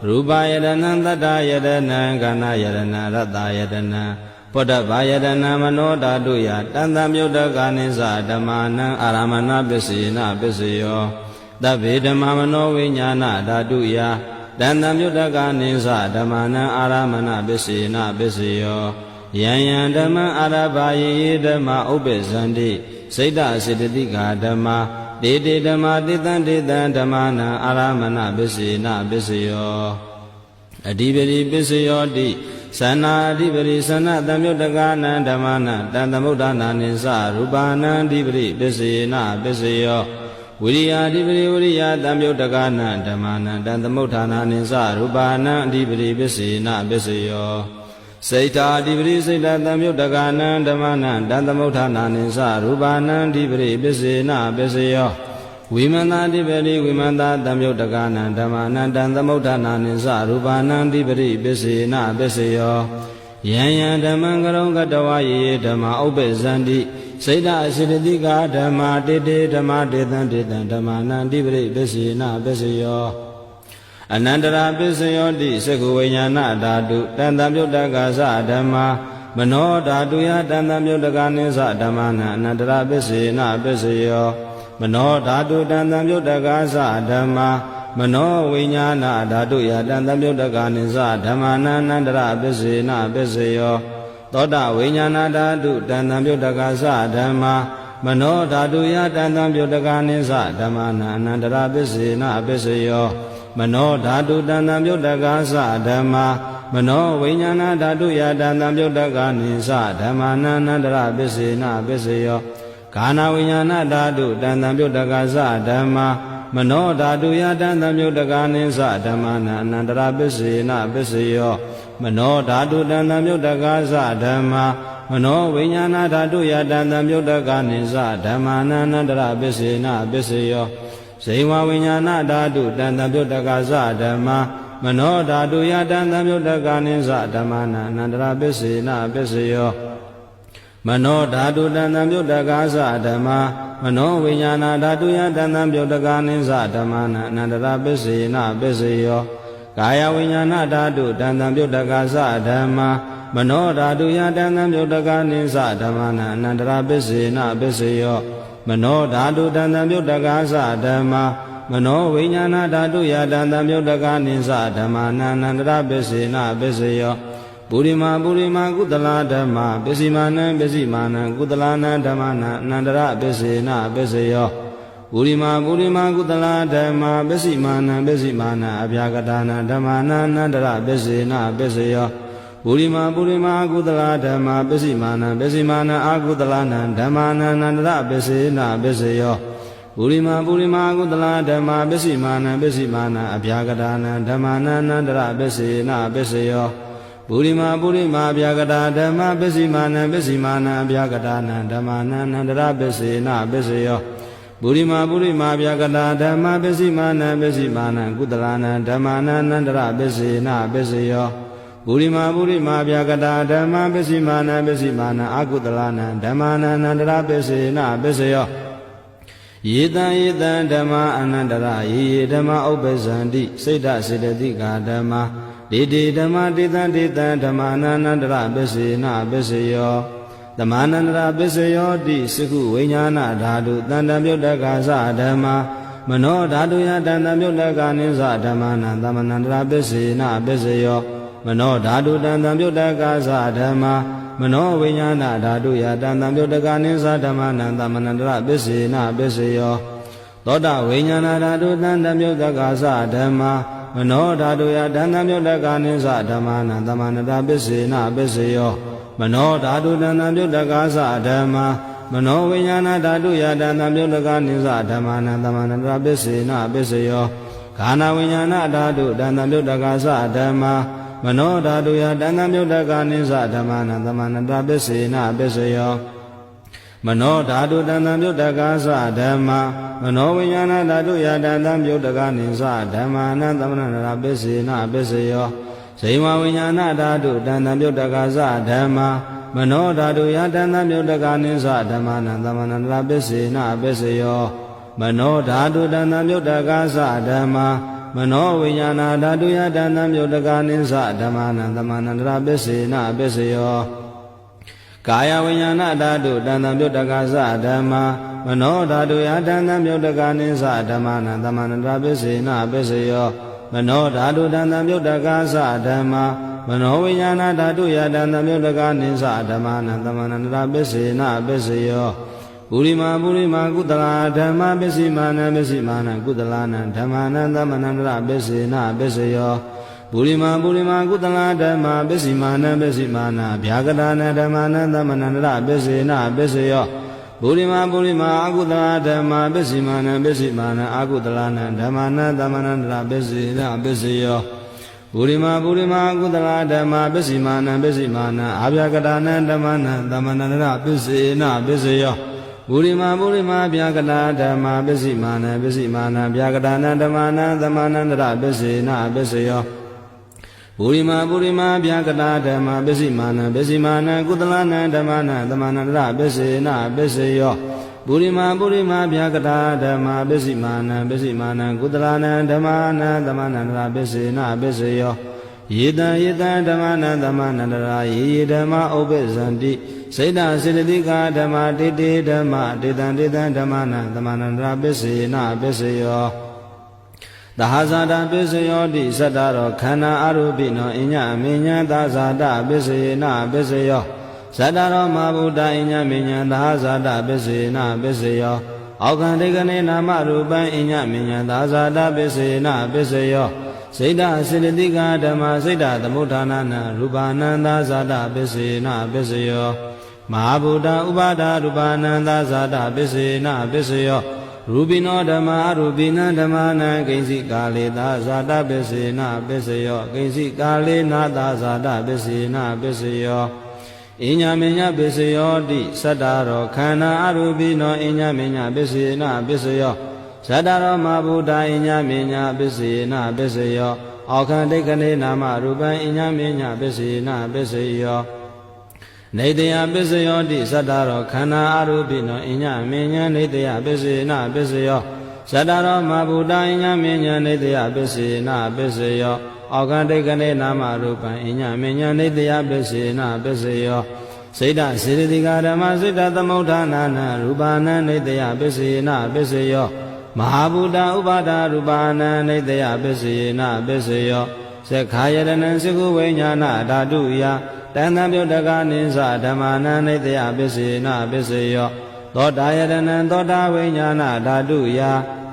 ရူပယတနံတတ္တယတနံကာဏယတနံရတ္တယတနံဘောဓဘာယတနံမနောဓာတုယတံသမုဋ္ဌကနိသဓမ္မနံအာရမဏပစ္စယေနပစ္စယောသဗ္ဗေဓမ္မမနောဝိညာဏဓာတုယတံသမုဋ္ဌကနိသဓမ္မနံအာရမဏပစ္စယေနပစ္စယောယံယံဓမ္မအာရဘာယေဓမ္မဥပ္ပဇန္တိစိတ်တစေတသိကာဓမ္မတေတေဓမ္မတေတံဓမ္မနံအာရမဏပစ္စယေနပစ္စယောအဓိပတိပစ္စယောတိသနာအဓိပတိသနသမုဋ္ဌကနံဓမ္မနံတံသမုဋ္ဌာနာနိသရူပနံအဓိပတိပစ္စယေနပစ္စယောဝိရိယာအဓိပတိဝိရိယသမုဋ္ဌကနံဓမ္မနံတံသမုဋ္ဌာနာနိသရူပနံအဓိပတိပစ္စယေနပစ္စယောစိတ်တာအဓိပတိစိတ်တသမုဋ္ဌကနံဓမ္မနံတံသမုဋ္ဌာနာနိသရူပနံအဓိပတိပစ္စယေနပစ္စယောဝိမန္တာအဓိပတိဝိမန္တာသမုဋ္ဌကနံဓမ္မနံတံသမုဋ္ဌာနာနိသရူပနံအဓိပတိပစ္စယေနပစ္စယောယံယံဓမ္မံကရုံကတဝယေဓမ္မဥပ္ပဇန္တိစိတ်တအစေတသိကာဓမ္မတေတေဓမ္မတေတံဓမ္မနံအဓိပတိပစ္စယေနပစ္စယောအနန္တရာပစ္စယောတိသက္ခဝိညာဏဓာတုတံသမုဋ္ဌကသဓမ္မာမနောဓာတုယတံသမုဋ္ဌကနိသဓမ္မနံအနန္တရာပစ္စယေနပစ္စယောမနောဓာတုတံသမုဋ္ဌကသဓမ္မာမနောဝိညာဏဓာတုယတံသမုဋ္ဌကနိသဓမ္မနံအနန္တရာပစ္စယေနပစ္စယော သောတာဝိညာဏဓာတုတန်တံပြုတ်တကသဓမ္မာမနောဓာတုယတန်တံပြုတ်တကနိသဓမ္မာနာအနန္တရာပစ္စေနပစ္စယောမနောဓာတုတန်တံပြုတ်တကသဓမ္မာမနောဝိညာဏဓာတုယတန်တံပြုတ်တကနိသဓမ္မာနာအနန္တရာပစ္စေနပစ္စယောခန္ဓာဝိညာဏဓာတုတန်တံပြုတ်တကသဓမ္မာမနောဓာတုယတန်တံပြုတ်တကနိသဓမ္မာနာအနန္တရာပစ္စေနပစ္စယောမနောဓာတုတန်တံပြုတ်တကသဓမ္မာမနောဝိညာဏဓာတုယတန်တံပြုတ်တကနိသဓမ္မာနာအနန္တရာပစ္စေနပစ္စယောဇိဝဝိညာဏဓာတုတန်တံပြုတ်တကသဓမ္မာမနောဓာတုယတန်တံပြုတ်တကနိသဓမ္မာနာအနန္တရာပစ္စေနပစ္စယောမနောဓာတုတန်တံပြုတ်တကသဓမ္မာမနောဝိညာဏဓာတုယတန်တံပြုတ်တကနိသဓမ္မာနာအနန္တရာပစ္စေနပစ္စယောကာယဝိညာဏဓာတုတန်တံပြုတ်တကသဓမ္မာမနောဓာတုယတန်တံပြုတ်တကနိသဓမ္မာနာအနန္တရာပစ္စေနပစ္စယောမနောဓာတုတန်တံပြုတ်တကသဓမ္မာမနောဝိညာဏဓာတုယတန်တံပြုတ်တကနိသဓမ္မာနာအနန္တရာပစ္စေနပစ္စယောပုရိမာကုသလဓမ္မာပစ္စည်းမာနံပစ္စည်းမာနံကုသလနာဓမ္မနာအနန္တရာပစ္စေနပစ္စယောပုရိမာကုသလဓမ္မာပစ္စည်းမာနံပစ္စည်းမာနံအဗျာကတာနာဓမ္မာနာအနန္တရာပစ္စေနပစ္စယောပုရိမာကုသလဓမ္မာပစ္စည်းမာနံပစ္စည်းမာနံအာကုသလနာဓမ္မာနာအနန္တရာပစ္စေနပစ္စယောပုရိမာကုသလဓမ္မာပစ္စည်းမာနံပစ္စည်းမာနံအဗျာကတာနာဓမ္မာနာအနန္တရာပစ္စေနပစ္စယောပုရိမာဗျာကတာဓမ္မာပစ္စည်းမာနံပစ္စည်းမာနံအဗျာကတာနာဓမ္မာနာအနန္တရာပစ္စေနပစ္စယောပုရိမာဗျာကတာဓမ္မာပစ္စည်းမာနံပစ္စည်းမာနံကုသလနာဓမ္မာနာအနန္တရာပစ္စေနပစ္စယောပုရိမာဗျာကတာဓမ္မာပစ္စည်းမာနံပစ္စည်းမာနံအကုသလနာဓမ္မာနာအနန္တရာပစ္စေနပစ္စယောယေတံဓမ္မာအနန္တရာယေဓမ္မာဥပ္ပဇန္တိစိတ်ဓစေတသိကာဓမ္မာဒေဓမ္မာဒေသံဓမ္မာနန္တရာပစ္စေနပစ္စယောဓမ္မာနန္တရာပစ္စယောတိစကုဝိညာဏဓာတုတန်တံပြုတ်တကသဓမ္မာမနောဓာတုယတန်တံပြုတ်တကနိသဓမ္မာနံသမနန္တရာပစ္စေနပစ္စယောမနောဓာတုတန်တံပြုတ်တကသဓမ္မာမနောဝိညာဏဓာတုယတန်တံပြုတ်တကနိသဓမ္မာနံသမနန္တရာပစ္စေနပစ္စယောသောတာဝိညာဏဓာတုတန်တံပြုတ်တကသဓမ္မာမနောဓာတုယတန်တံပြုတ်တကနိသဓမ္မာနံသမန္တရာပစ္စေနပစ္စယောမနောဓာတုတန်တံပြုတ်တကသဓမ္မာမနောဝိညာဏဓာတုယတန်တံပြုတ်တကနိသဓမ္မာနံသမန္တရာပစ္စေနပစ္စယောခန္ဓာဝိညာဏဓာတုတန်တံပြုတ်တကသဓမ္မာမနောဓာတုယတန်တံပြုတ်တကနိသဓမ္မာနံသမန္တရာပစ္စေနပစ္စယောမနောဓာတုတန်တံပြုတ်တကသဓမ္မာမနောဝိညာဏဓာတုယတန်တံပြုတ်တကနိသဓမ္မာနံသမန္တရာပစ္စေနပစ္စယောဇိဝဝိညာဏဓာတုတန်တံပြုတ်တကသဓမ္မာမနောဓာတုယတန်တံပြုတ်တကနိသဓမ္မာနံသမန္တရာပစ္စေနပစ္စယောမနောဓာတုတန်တံပြုတ်တကသဓမ္မာမနောဝိညာဏဓာတုယတန်တံပြုတ်တကနိသဓမ္မာနံသမန္တရာပစ္စေနပစ္စယောကာယဝိညာဏဓာတုတန်တံပြုတ်တကသဓမ္မာမနောဓာတုယတန်တံပြုတ်တကနိသဓမ္မာနံသမန္တရာပစ္စေနပစ္စယောမနောဓာတုတန်တံပြုတ်တကသဓမ္မာမနောဝိညာဏဓာတုယတန်တံပြုတ်တကနိသဓမ္မာနံသမန္တရာပစ္စေနပစ္စယောပုရိမာကုသလဓမ္မာပစ္စည်းမာနံပစ္စည်းမာနံကုသလနာဓမ္မာနံသမန္တရာပစ္စေနပစ္စယောပုရိမာကုသလဓမ္မာပစ္စည်းမာနံပစ္စည်းမာနံဗျာကတာနဓမ္မာနံသမန္တရာပစ္စေနပစ္စယောပုရိမာအကုသလဓမ္မာပစ္စည်းမာနံပစ္စည်းမာနံအာကုသလနာဓမ္မာနံသမန္တရာပစ္စေနပစ္စယောပုရိမာအကုသလဓမ္မာပစ္စည်းမာနံပစ္စည်းမာနံအာဗျာကတာနဓမ္မာနံသမန္တရာပစ္စေနပစ္စယောပုရိမာဗျာကတာဓမ္မာပစ္စည်းမာနံဗျာကတာနဓမ္မာနံသမန္တရာပစ္စေနပစ္စယောပုရိမာဗျာကတာဓမ္မာပစ္စည်းမာနံကုသလနာဓမ္မာနံသမန္တရာပစ္စေနပစ္စယောပုရိမာဗျာကတာဓမ္မာပစ္စည်းမာနံကုသလနာဓမ္မာနံသမန္တရာပစ္စေနပစ္စယောယေတံဓမ္မာနံသမန္တရာယေဓမ္မာဥပ္ပဇန္တိစိတ်ဓစေတသိကာဓမ္မာဓမ္မာဒေသံဓမ္မာနံသမန္တရာပစ္စေနပစ္စယောသဟဇာတပစ္စယောတိသတ္တရောခန္ဓာအရူပိနောအညအမေညသာဇာတပစ္စယေနပစ္စယော ဇတ္တရောမဗုဒ္ဓအညမေညာသာဇာတပစ္စေနပစ္စေယောအောက်ခံဒိကနေနာမရူပံအညမေညာသာဇာတပစ္စေနပစ္စေယောစိတ္တစေတသိကဓမ္မစိတ္တသမုဋ္ဌာနာနရူပနန္သာဇာတပစ္စေနပစ္စေယောမဟာဗုဒ္ဓဥပါဒရူပနန္သာဇာတပစ္စေနပစ္စေယောရူပိနောဓမ္မာရူပိနံဓမ္မာနံကိဉ္စိကာလေသာဇာတပစ္စေနပစ္စေယောကိဉ္စိကာလေနာသာဇာတပစ္စေနပစ္စေယောအညမေညပစ္စယောတိသတ္တရောခန္ဓာအရူပိနောအညမေညပစ္စေနပစ္စယောသတ္တရောမဗုဒ္ဓအညမေညပစ္စေနပစ္စယောအောခန္ဒိကနေနာမရူပံအညမေညပစ္စေနပစ္စယောနေတယပစ္စယောတိသတ္တရောခန္ဓာအရူပိနောအညမေညနေတယပစ္စေနပစ္စယောသတ္တရောမဗုဒ္ဓအညမေညနေတယပစ္စေနပစ္စယောအောခန္ဒိကနေနာမရူပံအညမေညနေတယပစ္စေနပစ္စယောစိတ္တစေတသိကဓမ္မစိတ္တသမုဋ္ဌာနာနရူပနံနေတယပစ္စေနပစ္စယောမဟာဗုဒ္ဓဥပါဒရူပနံနေတယပစ္စေနပစ္စယောသက္ခာယတနံစကုဝိညာဏဓာတုယတန်တံပြုတ်တကနိသဓမ္မာနံနေတယပစ္စေနပစ္စယောသောတာယတနံသောတာဝိညာဏဓာတုယ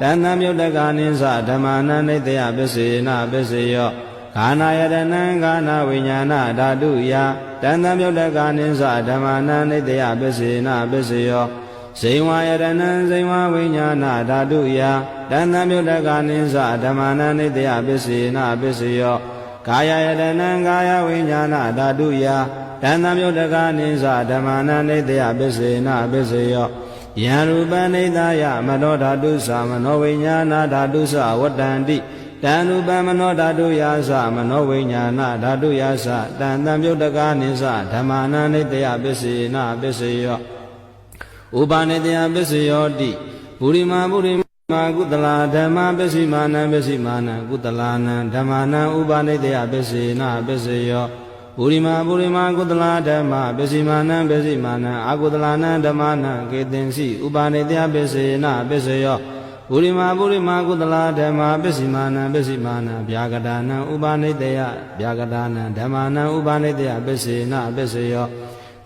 တန်တံပြုတ်တကနိသဓမ္မာနံနေတယပစ္စေနပစ္စယောခန္ဓာယတနံခန္ဓာဝိညာဏဓာတုယတန်တံပြုတ်တကနိသဓမ္မာနံနေတယပစ္စေနပစ္စယောဇိဝယတနံဇိဝဝိညာဏဓာတုယတန်တံပြုတ်တကနိသဓမ္မာနံနေတယပစ္စေနပစ္စယောကာယယတနံကာယဝိညာဏဓာတုယတန်တံပြုတ်တကနိသဓမ္မာနံနေတယပစ္စေနပစ္စယောယံရူပနိဒာယမနောဓာတုသမနောဝိညာဏဓာတုသဝတ္တန္တိတံရူပမနောဓာတုယာသမနောဝိညာဏဓာတုယာသတန်တံပြုတ်တကနိသဓမ္မာနံနေတယပစ္စေနပစ္စယောဥပါနေတယပစ္စယောတိပုရိမာပုရိမာကုတလာဓမ္မပစ္စည်းမာနံပစ္စည်းမာနံကုတလာနံဓမ္မာနံဥပါနေတယပစ္စေနပစ္စယောပုရိမာပုရိမာကုတလာဓမ္မပစ္စည်းမာနံပစ္စည်းမာနံအာကုတလာနံဓမ္မာနံကေတင်စီဥပါနေတယပစ္စေနပစ္စယောပုရိမာပုရိမာကုတလာဓမ္မပစ္စည်းမာနံပစ္စည်းမာနံဗျာကတာနံဥပါနေတယဗျာကတာနံဓမ္မာနံဥပါနေတယပစ္စေနပစ္စယော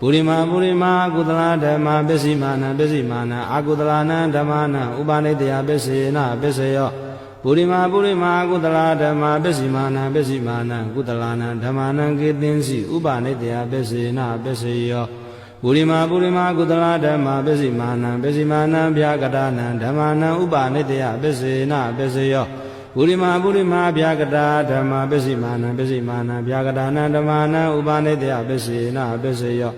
ပုရိမာပုရိမာကုတလာဓမ္မပစ္စည်းမာနံပစ္စည်းမာနံအာကုတလာနံဓမ္မာနံဥပါနေတယပစ္စေနပစ္စယောပုရိမာပုရိမာကုတလာဓမ္မပစ္စည်းမာနံပစ္စည်းမာနံကုတလာနံဓမ္မာနံကေသင်္စီဥပါနေတယပစ္စေနပစ္စယောပုရိမာပုရိမာကုတလာဓမ္မပစ္စည်းမာနံပစ္စည်းမာနံဗျာကတာနံဓမ္မာနံဥပါနေတယပစ္စေနပစ္စယောပုရိမာပုရိမာဗျာကတာဓမ္မပစ္စည်းမာနံပစ္စည်းမာနံဗျာကတာနံဓမ္မာနံဥပါနေတယပစ္စေနပစ္စယော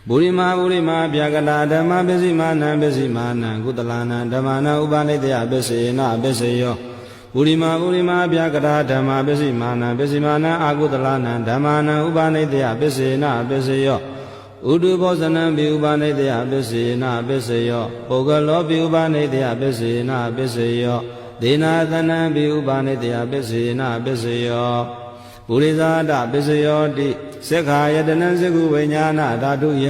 ပုရိမာပုရိမာဗျာကတာဓမ္မပစ္စည်းမာနံပစ္စည်းမာနံကုတလာနံဓမ္မာနံဥပါနေတယပစ္စေနပစ္စယောပုရိမာပုရိမာဗျာကတာဓမ္မပစ္စည်းမာနံပစ္စည်းမာနံအာကုတလာနံဓမ္မာနံဥပါနေတယပစ္စေနပစ္စယောဥဒုဘောဇနံပိဥပါနေတယပစ္စေနပစ္စယောပုဂ္ဂလောပိဥပါနေတယပစ္စေနပစ္စယောဒေနာသနံပိဥပါနေတယပစ္စေနပစ္စယောပုရိသဒပစ္စယောတိသက္ခာယတနံစကုဝိညာဏဓာတုယ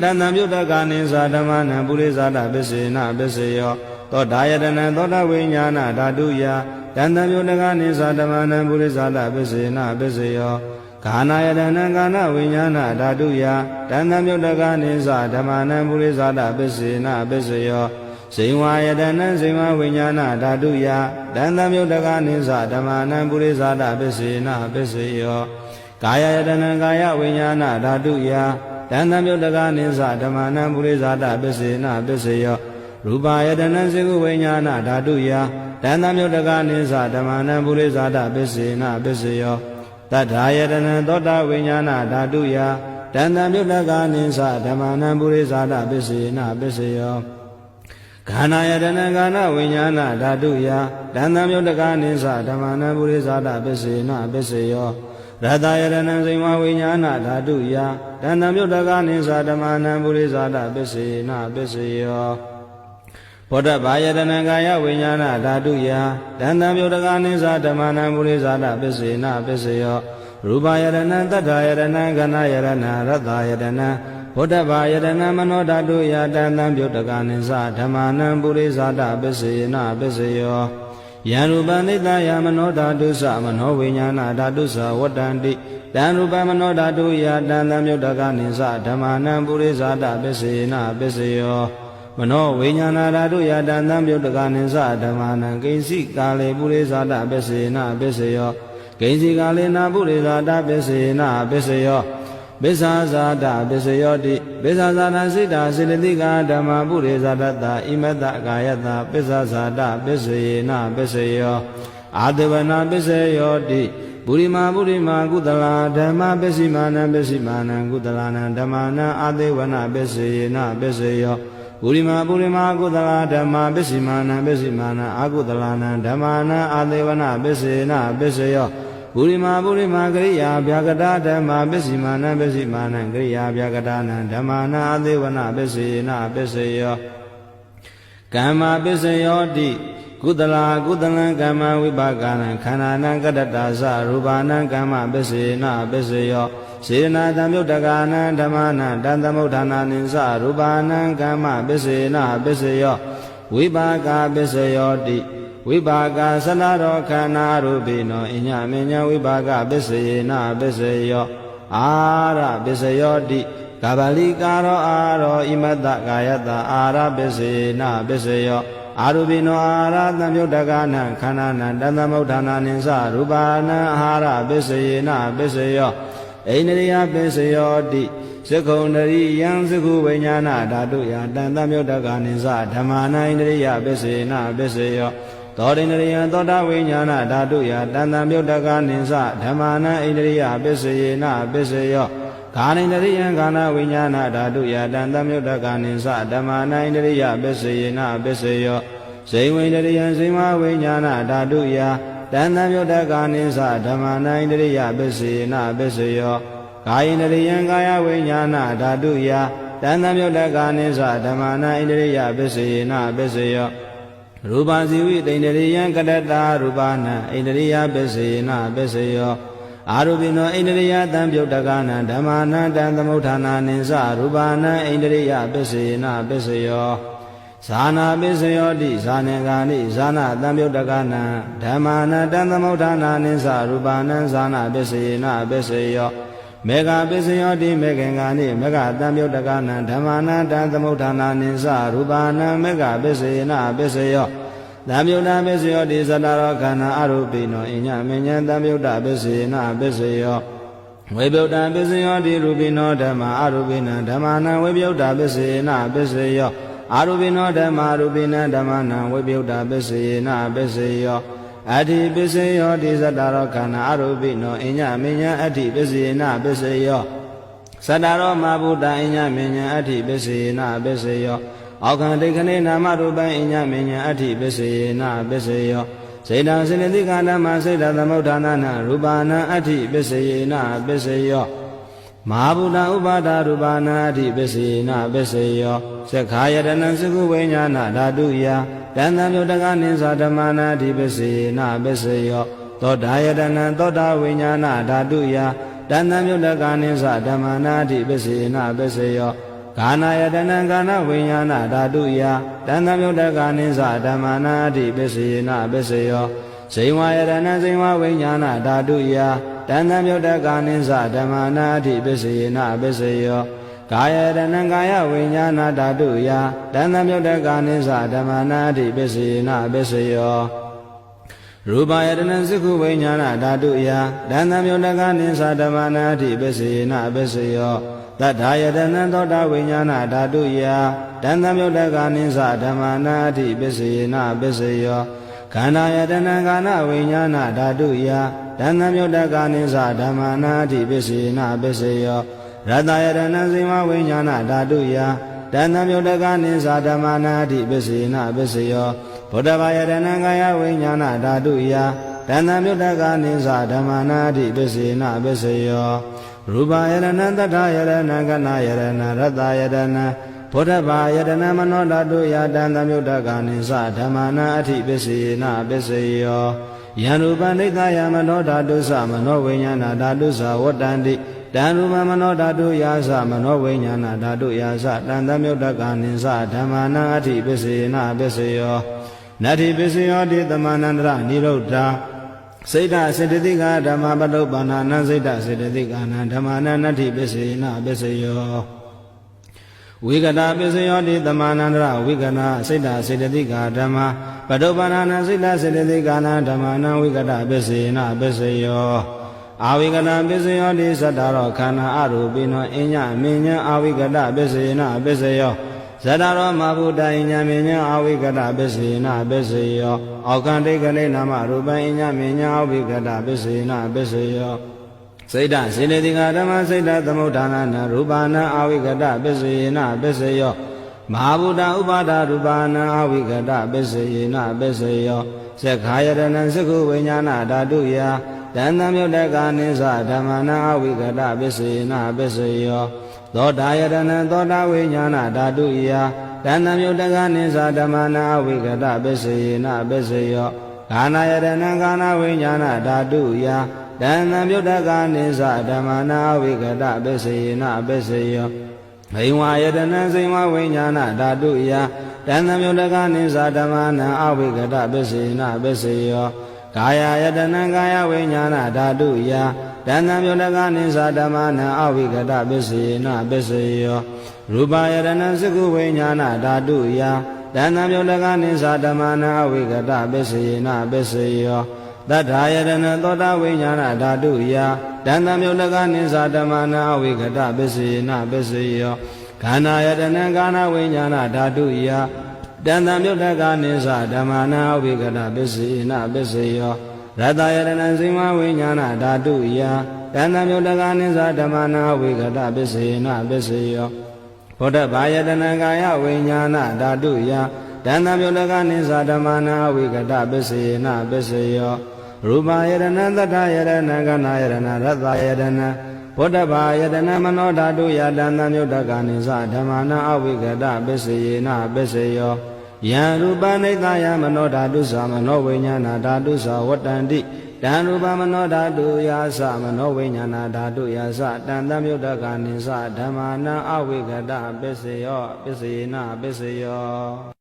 တန်တံပြုတ်တကနိသဓမ္မာနံပုရိသဒပစ္စေနပစ္စယောသောတာယတနံသောတာဝိညာဏဓာတုယတန်တံပြုတ်တကနိသဓမ္မာနံပုရိသဒပစ္စေနပစ္စယောခန္ဓာယတနံကာဏဝိညာဏဓာတုယတန်တံပြုတ်တကနိသဓမ္မာနံပုရိသဒပစ္စေနပစ္စယောဇိဝယတနံဇိဝဝိညာဏဓာတုယတန်တံပြုတ်တကနိသဓမ္မာနံပုရိသဒပစ္စေနပစ္စယောကာယယတနံကာယဝိညာဏဓာတုယတန်တံပြုတ်တကနိသဓမ္မာနံပုရိသဒပစ္စေနပစ္စယောရူပယတနံစကုဝိညာဏဓာတုယတန်တံပြုတ်တကနိသဓမ္မာနံပုရိသဒပစ္စေနပစ္စယောတတ္ထာယတနံသောတာဝိညာဏဓာတုယတန်တံပြုတ်တကနိသဓမ္မာနံပုရိသဒပစ္စေနပစ္စယောခန္ဓာယတနံကာဏဝိညာဏဓာတုယတန်တံပြုတ်တကနိသဓမ္မာနံပုရိသဒပစ္စေနပစ္စယောရတယတနံဇိဝဝိညာဏဓာတုယတန်တံပြုတ်တကနိသဓမ္မာနံပုရိသဒပစ္စေနပစ္စယောဘောဓဘာယတနံကာယဝိညာဏဓာတုယတန်တံပြုတ်တကနိသဓမ္မာနံပုရိသဒပစ္စေနပစ္စယောရူပယတနံတတ္ထာယတနံခန္ဓာယတနံရတယတနံဘောဓဘာယတနံမနောဓာတုယတန်တံပြုတ်တကနိသဓမ္မာနံပုရိသဒပစ္စေနပစ္စယောယ ယံရူပနိတယမနောဓာတုသမနောဝိညာဏဓာတုသဝတ္တန္တိတံရူပမနောဓာတုယတံသံမြုတ်တကနိသဓမ္မာနံပုရိသတပစ္စေနပစ္စယောမနောဝိညာဏဓာတုယတံသံမြုတ်တကနိသဓမ္မာနံကိဉ္စိကာလေပုရိသတပစ္စေနပစ္စယောကိဉ္စိကာလေနပုရိသတပစ္စေနပစ္စယောပစ္ဆာဇာတပစ္စယောတိပစ္ဆာဇာတစိတ္တစေတသိကာဓမ္မာပုရိသတတဣမတကာယတပစ္ဆာဇာတပစ္စယေနပစ္စယောအာတဝနာပစ္စယောတိပုရိမာပုရိမာကုသလာဓမ္မပစ္စည်းမာနံပစ္စည်းမာနံကုသလာနံဓမ္မာနံအာတေဝနာပစ္စယေနပစ္စယောပုရိမာပုရိမာကုသလာဓမ္မပစ္စည်းမာနံပစ္စည်းမာနံအာကုသလာနံဓမ္မာနံအာတေဝနာပစ္စယေနပစ္စယောပုရိမာပုရိမာကရိယာဗျာကတာဓမ္မပစ္စည်းမာနံပစ္စည်းမာနံကရိယာဗျာကတာနံဓမ္မာနံအာတေဝနာပစ္စယေနပစ္စယောကမ္မပစ္စယောတိကုသလာကုသလံကမ္မဝိပါကနံခန္ဓာနံကတ္တတာသရူပနံကမ္မပစ္စေနပစ္စယောစေနာတံမြုတ်တကာနံဓမ္မနံတံသမုဋ္ဌာနာနိသရူပနံကမ္မပစ္စေနပစ္စယောဝိပါကပစ္စယောတိဝိပါကသနရောခန္ဓာရူပိနောအညမညဝိပါကပစ္စေနပစ္စယောအာရပစ္စယောတိကဗလိကာရောအာရောဣမတကာယတအာရပစ္စေနပစ္စယောအာရုပိနောအာရသံမြုတ်တကနံခန္ဓာနံတန်သမုဋ္ဌာနာနိသရူပနံအာဟာရပစ္စယေနပစ္စယောအိန္ဒရိယပစ္စယောတိသက္ခုံတရိယံသက္ခုဝိညာဏဓာတုယတန်သမုဋ္ဌကနိသဓမ္မာနံအိန္ဒရိယပစ္စယေနပစ္စယောသောတိန္ဒရိယံသောတာဝိညာဏဓာတုယတန်သမုဋ္ဌကနိသဓမ္မာနံအိန္ဒရိယပစ္စယေနပစ္စယောခာနိန္ဒရိယံခန္ဓာဝိညာဏဓာတုယတံသမုဋ္ဌကနိသဓမ္မာနံဣန္ဒရိယပစ္စယေနပစ္စယောဇိဝိန္ဒရိယံဇိမဝိညာဏဓာတုယတံသမုဋ္ဌကနိသဓမ္မာနံဣန္ဒရိယပစ္စယေနပစ္စယောကာယိန္ဒရိယံကာယဝိညာဏဓာတုယတံသမုဋ္ဌကနိသဓမ္မာနံဣန္ဒရိယပစ္စယေနပစ္စယောရူပဇီဝိတိန္ဒရိယံကတ္တတာရူပနံဣန္ဒရိယပစ္စယေနပစ္စယောအာရုပိနောဣန္ဒရိယတံပြုတ်တကနံဓမ္မာနံတံသမုဋ္ဌာနာနိသရူပနံဣန္ဒရိယပစ္စယေနပစ္စယောဇာနာပစ္စယောတိဇာနေကာနိဇာနာတံပြုတ်တကနံဓမ္မာနံတံသမုဋ္ဌာနာနိသရူပနံဇာနာပစ္စယေနပစ္စယောမေဃပစ္စယောတိမေခင်ကာနိမေဃတံပြုတ်တကနံဓမ္မာနံတံသမုဋ္ဌာနာနိသရူပနံမေဃပစ္စယေနပစ္စယောသံယုတ်တပစ္စယောတိသတ္တရောခန္ဓာအရူပိနောအညမဉ္ဇံသံယုတ်တပစ္စယေနပစ္စယောဝိပယုတ်တပစ္စယောတိရူပိနောဓမ္မာအရူပိနံဓမ္မာနံဝိပယုတ်တပစ္စယေနပစ္စယောအာရူပိနောဓမ္မာရူပိနံဓမ္မာနံဝိပယုတ်တပစ္စယေနပစ္စယောအတ္တိပစ္စယောတိသတ္တရောခန္ဓာအရူပိနောအညမဉ္ဇံအတ္တိပစ္စယေနပစ္စယောသတ္တရောမဘုဒ္ဓအညမဉ္ဇံအတ္တိပစ္စယေနပစ္စယောအောခန္တိခဏေနာမရူပံအညမဉ္ဇံအတ္ထိပစ္စယေနပစ္စယောစေတံစေနတိကဓမ္မစေတသမုဋ္ဌာနာနရူပနာအတ္ထိပစ္စယေနပစ္စယောမဟာဗုဒ္ဓဥပါဒရူပနာအတ္ထိပစ္စယေနပစ္စယောသက္ခာယတနံသကုဝိညာဏဓာတုယတန်တံမြုတ်တကနိသဓမ္မာနာအတ္ထိပစ္စယေနပစ္စယောသောတာယတနံသောတာဝိညာဏဓာတုယတန်တံမြုတ်တကနိသဓမ္မာနာအတ္ထိပစ္စယေနပစ္စယောကာနာယတနံကာနဝိညာဏဓာတုယတန်သမုဋ္ဌကနိသဓမ္မာနာအတ္တိပစ္စယေနပစ္စယောဇိဝယတနံဇိဝဝိညာဏဓာတုယတန်သမုဋ္ဌကနိသဓမ္မာနာအတ္တိပစ္စယေနပစ္စယောကာယတနံကာယဝိညာဏဓာတုယတန်သမုဋ္ဌကနိသဓမ္မာနာအတ္တိပစ္စယေနပစ္စယောရူပယတနံသက္ခုဝိညာဏဓာတုယတန်သမုဋ္ဌကနိသဓမ္မာနာအတ္တိပစ္စယေနပစ္စယောသတ္ထာယတနံသောတာဝိညာဏဓာတုယတန်သမုဋ္ဌကနိသဓမ္မာနာအတ္ထိပစ္စယေနပစ္စယောခန္ဓာယတနံကာနဝိညာဏဓာတုယတန်သမုဋ္ဌကနိသဓမ္မာနာအတ္ထိပစ္စယေနပစ္စယောရတယတနံဇိမဝိညာဏဓာတုယတန်သမုဋ္ဌကနိသဓမ္မာနာအတ္ထိပစ္စယေနပစ္စယောဗုဒ္ဓဘာယတနံကာယဝိညာဏဓာတုယတန်သမုဋ္ဌကနိသဓမ္မာနာအတ္ထိပစ္စယေနပစ္စယောရူပယတနံတတ္ထယတနံကနာယတနံရတ္တယတနံဗုဒ္ဓဘာယတနံမနောဓာတုယတံသမုဋ္ဌကနိသဓမ္မာနာအတ္ထိပစ္စယေနပစ္စယောယံရူပနိတယမနောဓာတုသမနောဝိညာဏဓာတုသဝတ္တန္တိတံရူပမနောဓာတုယာသမနောဝိညာဏဓာတုယာသတံသမုဋ္ဌကနိသဓမ္မာနာအတ္ထိပစ္စယေနပစ္စယောရ နတ္ထိပစ္စယောတိသမန္တရနိရုဒ္ဓစိတ်တစေတသိကဓမ္မပတုပ္ပန္နနစိတ်တစေတသိကနဓမ္မနနတ္ထိပစ္စေနပစ္စယောဝိကတပစ္စယောတိသမန္တရဝိကနာစိတ်တစေတသိကဓမ္မပတုပ္ပန္နစိတ်တစေတသိကနဓမ္မနဝိကတပစ္စေနပစ္စယောအာဝိကတပစ္စယောတိသတ္တရောခန္ဓာအရူပိနောအညမဉ္ဇအာဝိကတပစ္စေနပစ္စယောဇတရောမဘုဒ္ဓအညမဉ္ဇအာဝိကတပစ္စေနပစ္စယောအောကံတိကလေနာမရူပံအညမဉ္ဇအာဝိကတပစ္စေနပစ္စယောစိတ်တစေတသိကဓမ္မစိတ်တသမုဋ္ဌာနရူပနာအာဝိကတပစ္စေနပစ္စယောမဟာဗုဒ္ဓဥပါဒရူပနာအာဝိကတပစ္စေနပစ္စယောသက္ခာယတနံသက္ခုဝိညာဏဓာတုယတန်တံမြုတ်တကနိသဓမ္မနာအာဝိကတပစ္စေနပစ္စယောသောတာယတနံသောတာဝိညာဏဓာတုယတန်တံမြုတ်တကနိသဓမ္မနာအာဝိကတပစ္စေနပစ္စယောဂာနာယတနံဂာနာဝိညာဏဓာတုယတန်တံမြုတ်တကနိသဓမ္မနာအာဝိကတပစ္စေနပစ္စယောဘိဝါယတနံစိဝဝိညာဏဓာတုယတန်တံမြုတ်တကနိသဓမ္မနာအာဝိကတပစ္စေနပစ္စယောကာယယတနံကာယဝိညာဏဓာတုယတန်တံမြုတ်တကနိသဓမ္မနာအာဝိကတပစ္စေနပစ္စယောရူပယတနံသက္ခုဝိညာဏဓာတုယတန်တံမြုတ်တကနိသဓမ္မနာအာဝိကတပစ္စေနပစ္စယောသတ္ထာယတနံသောတာဝိညာဏဓာတုယတန်တံမြုတ်တကနိသဓမ္မနာအာဝိကတပစ္စေနပစ္စယောခန္ဓာယတနံကာဏဝိညာဏဓာတုယတန်တံမြုတ်တကနိသဓမ္မနာအာဝိကတပစ္စေနပစ္စယောရတယတနံစိမဝိညာဏဓာတုယတန်တံမြုတ်တကနိသဓမ္မနာအာဝိကတပစ္စေနပစ္စယောဘုဒ္ဓဘာယတနံကာယဝိညာဏဓာတုယတန်တံမြုတ်တကနိသဓမ္မနာအာဝိကတပစ္စေနပစ္စယောရူပယတနံသတ္တယတနံကနာယတနံရတယတနံဘုဒ္ဓဘာယတနံမနောဓာတုယတန်တံမြုတ်တကနိသဓမ္မနာအာဝိကတပစ္စေနပစ္စယောယံရူပနိသယမနောဓာတုသမနောဝိညာဏဓာတုသဝတ္တန္တိတံရူပမနောဓာတုယာသမနောဝိညာဏဓာတုယာသတန်တမြုတ်တကနိသဓမ္မာနာအဝိကတပစ္စယောပစ္စယေနပစ္စယော